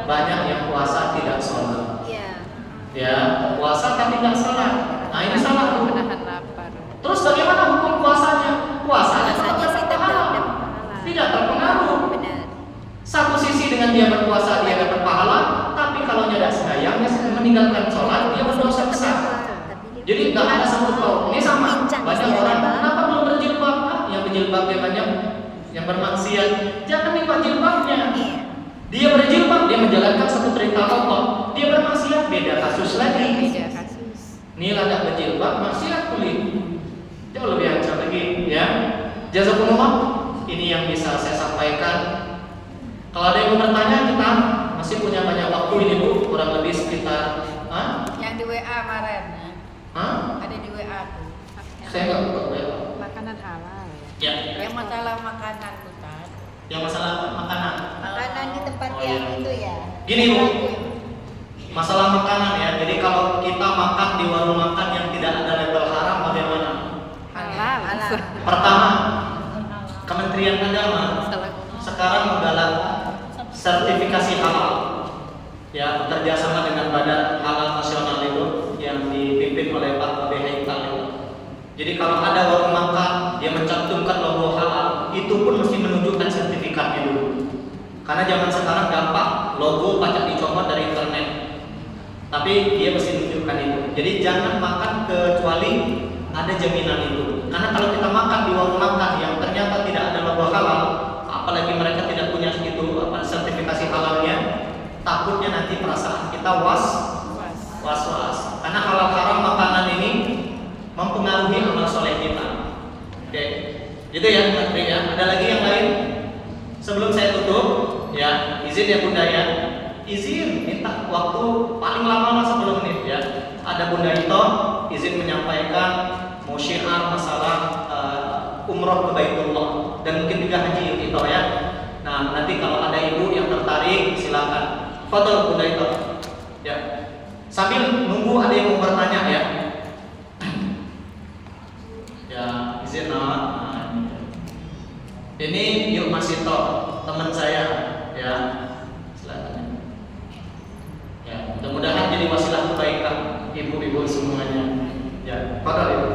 Speaker 1: Banyak yang puasa tidak sholat. Ya, puasa tapi tidak sholat. Nah ini salah tuh.
Speaker 2: Menahan lapar.
Speaker 1: Terus bagaimana hukum puasanya? Puasanya tidak terpengaruh.
Speaker 2: Benar.
Speaker 1: Satu sisi dengan dia berpuasa dia dapat pahala, tapi kalau tidak sayang dia meninggalkan sholat dia berdosa besar. Jadi nggak ada sangkut paut. Ini sama. Banyak orang kenapa belum berjilbab? Yang berjilbab dia banyak yang bermaksiat. Jangan nikmat jilbabnya. Dia berjilbab dia menjalankan satu perintah Allah. Dia bermaksiat beda kasus lagi.
Speaker 2: Beda kasus.
Speaker 1: Inilah tidak berjilbab maksiat kulit. Jauh lebih ancam lagi ya. Jazakumullah. Ini yang bisa saya sampaikan. Kalau ada yang mau bertanya kita masih punya banyak waktu ini Bu, kurang lebih sekitar
Speaker 4: Yang di WA kemarin. Ada di WA tuh.
Speaker 1: Saya nggak buka WA.
Speaker 2: Makanan halal
Speaker 1: Ya.
Speaker 4: Yang masalah makanan tuh kan.
Speaker 1: Yang masalah makanan.
Speaker 4: Makanan di tempat
Speaker 1: Oh,
Speaker 4: yang
Speaker 1: iya.
Speaker 4: itu ya.
Speaker 1: Gini Bu, masalah makanan ya. Jadi kalau kita makan di warung makan yang tidak ada label haram bagaimana?
Speaker 2: Halal.
Speaker 1: Pertama, Kementerian Agama sekarang menggalakkan sertifikasi halal. Ya, bekerja sama dengan Badan Halal Nasional itu yang dipimpin oleh Pak Babe Haikal itu. Jadi kalau ada warung makan dia mencantumkan logo halal, itu pun mesti menunjukkan sertifikatnya dulu. Karena zaman sekarang gampang, logo pacak dicomot dari internet. Tapi dia mesti menunjukkan itu. Jadi jangan makan kecuali ada jaminan itu. Karena kalau kita makan di warung makan yang ternyata tidak ada logo halal, apalagi mereka tidak punya itu sertifikasi halalnya, takutnya nanti perasaan kita was-was. Karena halal haram makanan ini mempengaruhi amal soleh kita. Oke, gitu ya, Menteri ya. Ada lagi yang lain? Sebelum saya tutup, ya izin ya Bunda ya. Izin minta waktu paling lama 10 menit ya. Ada Bunda Ito izin menyampaikan mau syiar masalah umroh ke Baitullah dan mungkin juga haji Ito ya. Nah nanti kalau ada ibu yang tertarik silakan. Fadhol Bunda Ito. Ya. Sambil nunggu ada yang mau bertanya ya. Ya izin ini Yuk Masito teman saya ya. Silakan. Ya, mudah-mudahan jadi wasilah kebaikan ibu-ibu semuanya. Ya, fadhol Ibu.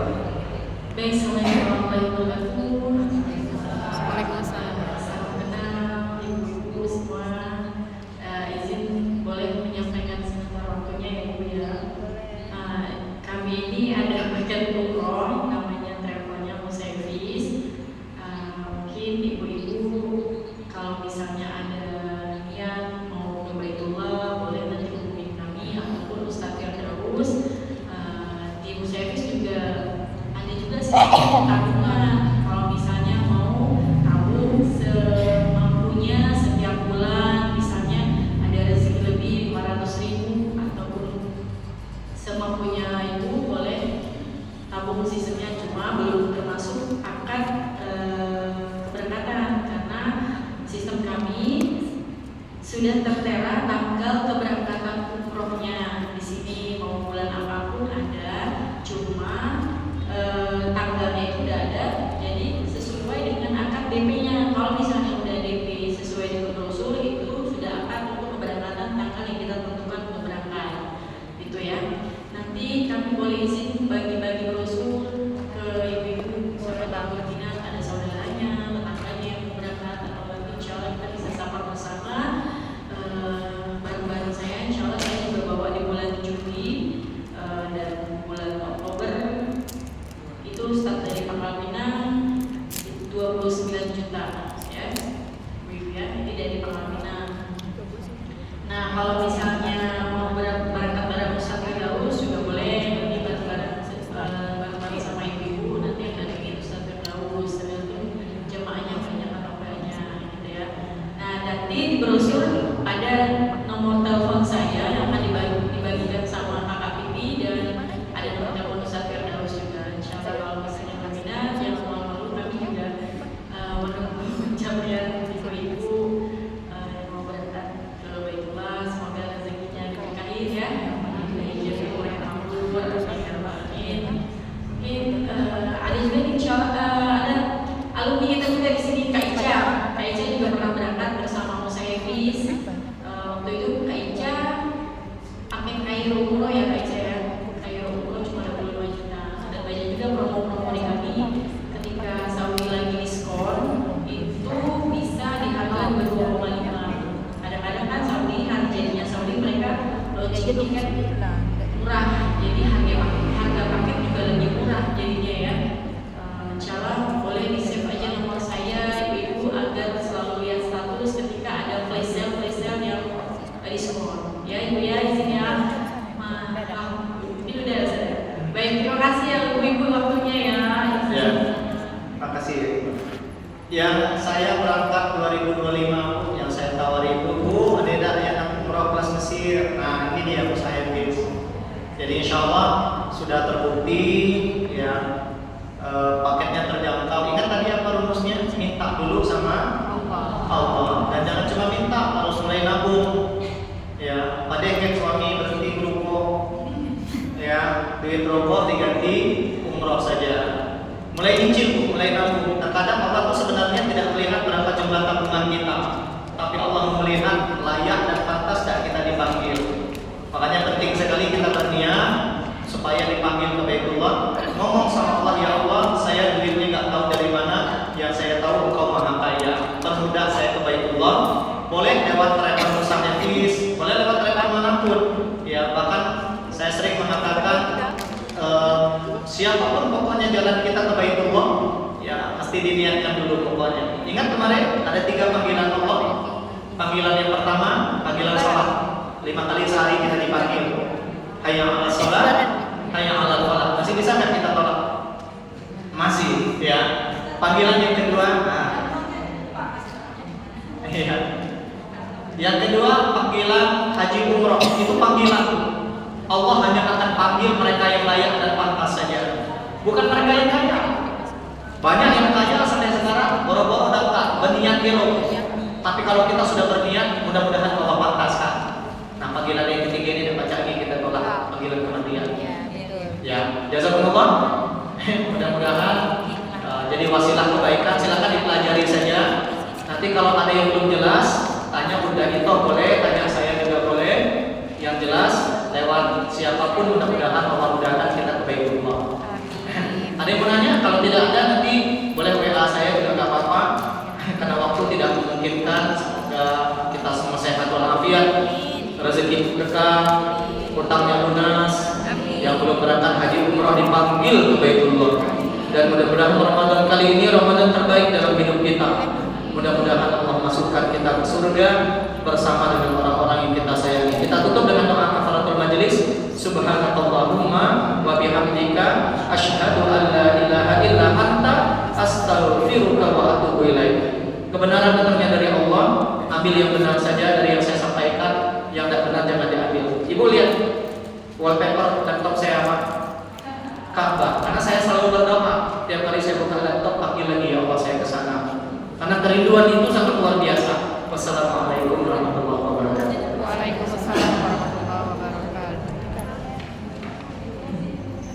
Speaker 5: Baik, assalamualaikum warahmatullahi wabarakatuh.
Speaker 2: Waalaikumsalam.
Speaker 5: Salam kenal ibu-ibu semua. Izin boleh menyampaikan sebentar waktunya ya Bu ya. Kami ini ada bagian umroh namanya travelnya Musevis. Mungkin ibu-ibu kalau misalnya ada niat mau ke Baitullah boleh nanti hubungi kami ataupun Ustadz Firdaus. Di Musevis juga ada juga sih tabungan kalau misalnya mau kalau misalnya mau berangkat bareng Ustaz Firdaus juga boleh, nanti bareng sama ibu-ibu, nanti akan bikin Ustaz Firdaus, tergantung jemaahnya banyak atau banyak gitu ya. Nah, nanti di brosur ada nomor telepon saya yang akan dibagikan sama Kakak Pipi, dan ada nomor telepon Ustaz Firdaus juga. Insyaallah kalau misalnya berminat, jangan malu-malu, kami juga menunggu pencapaian ibu-ibu yang mau berangkat ke Baitullah. Semoga rezekinya diberkahi ya, dijadi oleh Allah. Mungkin ada juga ada alumni kita juga di sini, Kak Ica. Kak Ica juga pernah berangkat bersama Musa Hafiz. Waktu itu Kak Ica pakai kayu umroh ya Kak Ica ya. Kayu umroh cuma 25 juta. Dan banyak juga promo-promo di kami ketika Saudi lagi diskon itu bisa di harga 2,5. Kadang-kadang kan Saudi harganya Saudi mereka launching tiket murah, jadi harga paket juga lebih murah jadinya ya. Insyaallah boleh di save aja nomor saya ibu-ibu agar selalu lihat status ketika ada flash sale yang diskon ya ibu ya, izin ya. Ini udah saya. Baik, terima kasih ya ibu-ibu waktunya ya.
Speaker 1: Ya, makasih ya. Yang saya berangkat 2025 yang saya tawari Bu, ada yang umroh kelas Mesir. Nah, ini dia Bu saya Bu. Jadi insya Allah sudah terbukti ya, paketnya terjangkau. Ingat tadi apa rumusnya? Minta dulu sama Allah. Dan jangan cuma minta, harus mulai nabung. Ya, padahal suami berhenti ngerokok. Ya, duit rokok diganti umroh saja. Mulai nyicil, mulai nabung. Terkadang Allah tuh sebenarnya tidak melihat berapa jumlah tabungan kita, tapi Allah melihat layak dan pantas dan kita dipanggil. Makanya penting sekali kita berniat supaya dipanggil ke Baitullah. Ngomong sama Allah, ya Allah, saya duitnya nggak tahu dari mana, yang saya tahu Engkau Maha Kaya. Permudah saya ke Baitullah. Boleh lewat travel Musa Hafiz, boleh lewat travel manapun. Ya, bahkan saya sering mengatakan siapapun pokoknya jalan kita ke Baitullah, ya mesti diniatkan dulu pokoknya. Ingat kemarin ada 3 panggilan Allah. Panggilan yang pertama, panggilan salat. 5 kali sehari kita dipanggil. Hayya 'alas shalah, hayya 'alal falah. Masih bisa nggak kita tolak? Masih, ya. Panggilan yang kedua, iya. Yang kedua, panggilan haji umroh. Itu panggilan. Allah hanya akan panggil mereka yang layak dan pantas saja, bukan mereka yang kaya. Banyak yang kaya sampai sekarang boro-boro daftar berniat hero. Tapi kalau kita sudah berniat, mudah-mudahan Allah pantaskan. Nah, panggilan yang ketiga ini dapat lagi kita tolak, panggilan kematian. Ya, jazakumullah. Mudah-mudahan jadi wasilah kebaikan. Silakan dipelajari saja. Nanti kalau ada yang belum jelas, tanya Bunda Ito boleh, tanya saya juga boleh. Yang jelas lewat siapapun, mudah-mudahan Allah mudahkan kita ke Baitullah. Ada yang mau nanya? Kalau tidak ada nanti boleh WA saya juga nggak apa-apa. Karena waktu tidak memungkinkan. Semoga kita semua sehat walafiat, rezeki berkah, utangnya lunas, yang belum berangkat haji umroh dipanggil ke Baitullah. Dan mudah-mudahan Ramadan kali ini Ramadan terbaik dalam hidup kita. Mudah-mudahan Allah masukkan kita ke surga bersama dengan orang-orang yang kita sayangi. Kita tutup dengan doa kafaratul majelis. Subhanakallahumma wa bihamdika asyhadu an la ilaha illa anta astaghfiruka wa atubu ilaik. Kebenaran datangnya dari Allah. Ambil yang benar saja dari yang saya sampaikan, yang tidak benar jangan diambil. Ibu lihat wallpaper laptop saya apa? Ka'bah. Karena saya selalu berdoa tiap kali saya buka laptop, panggil lagi ya Allah saya ke sana. Karena kerinduan itu sangat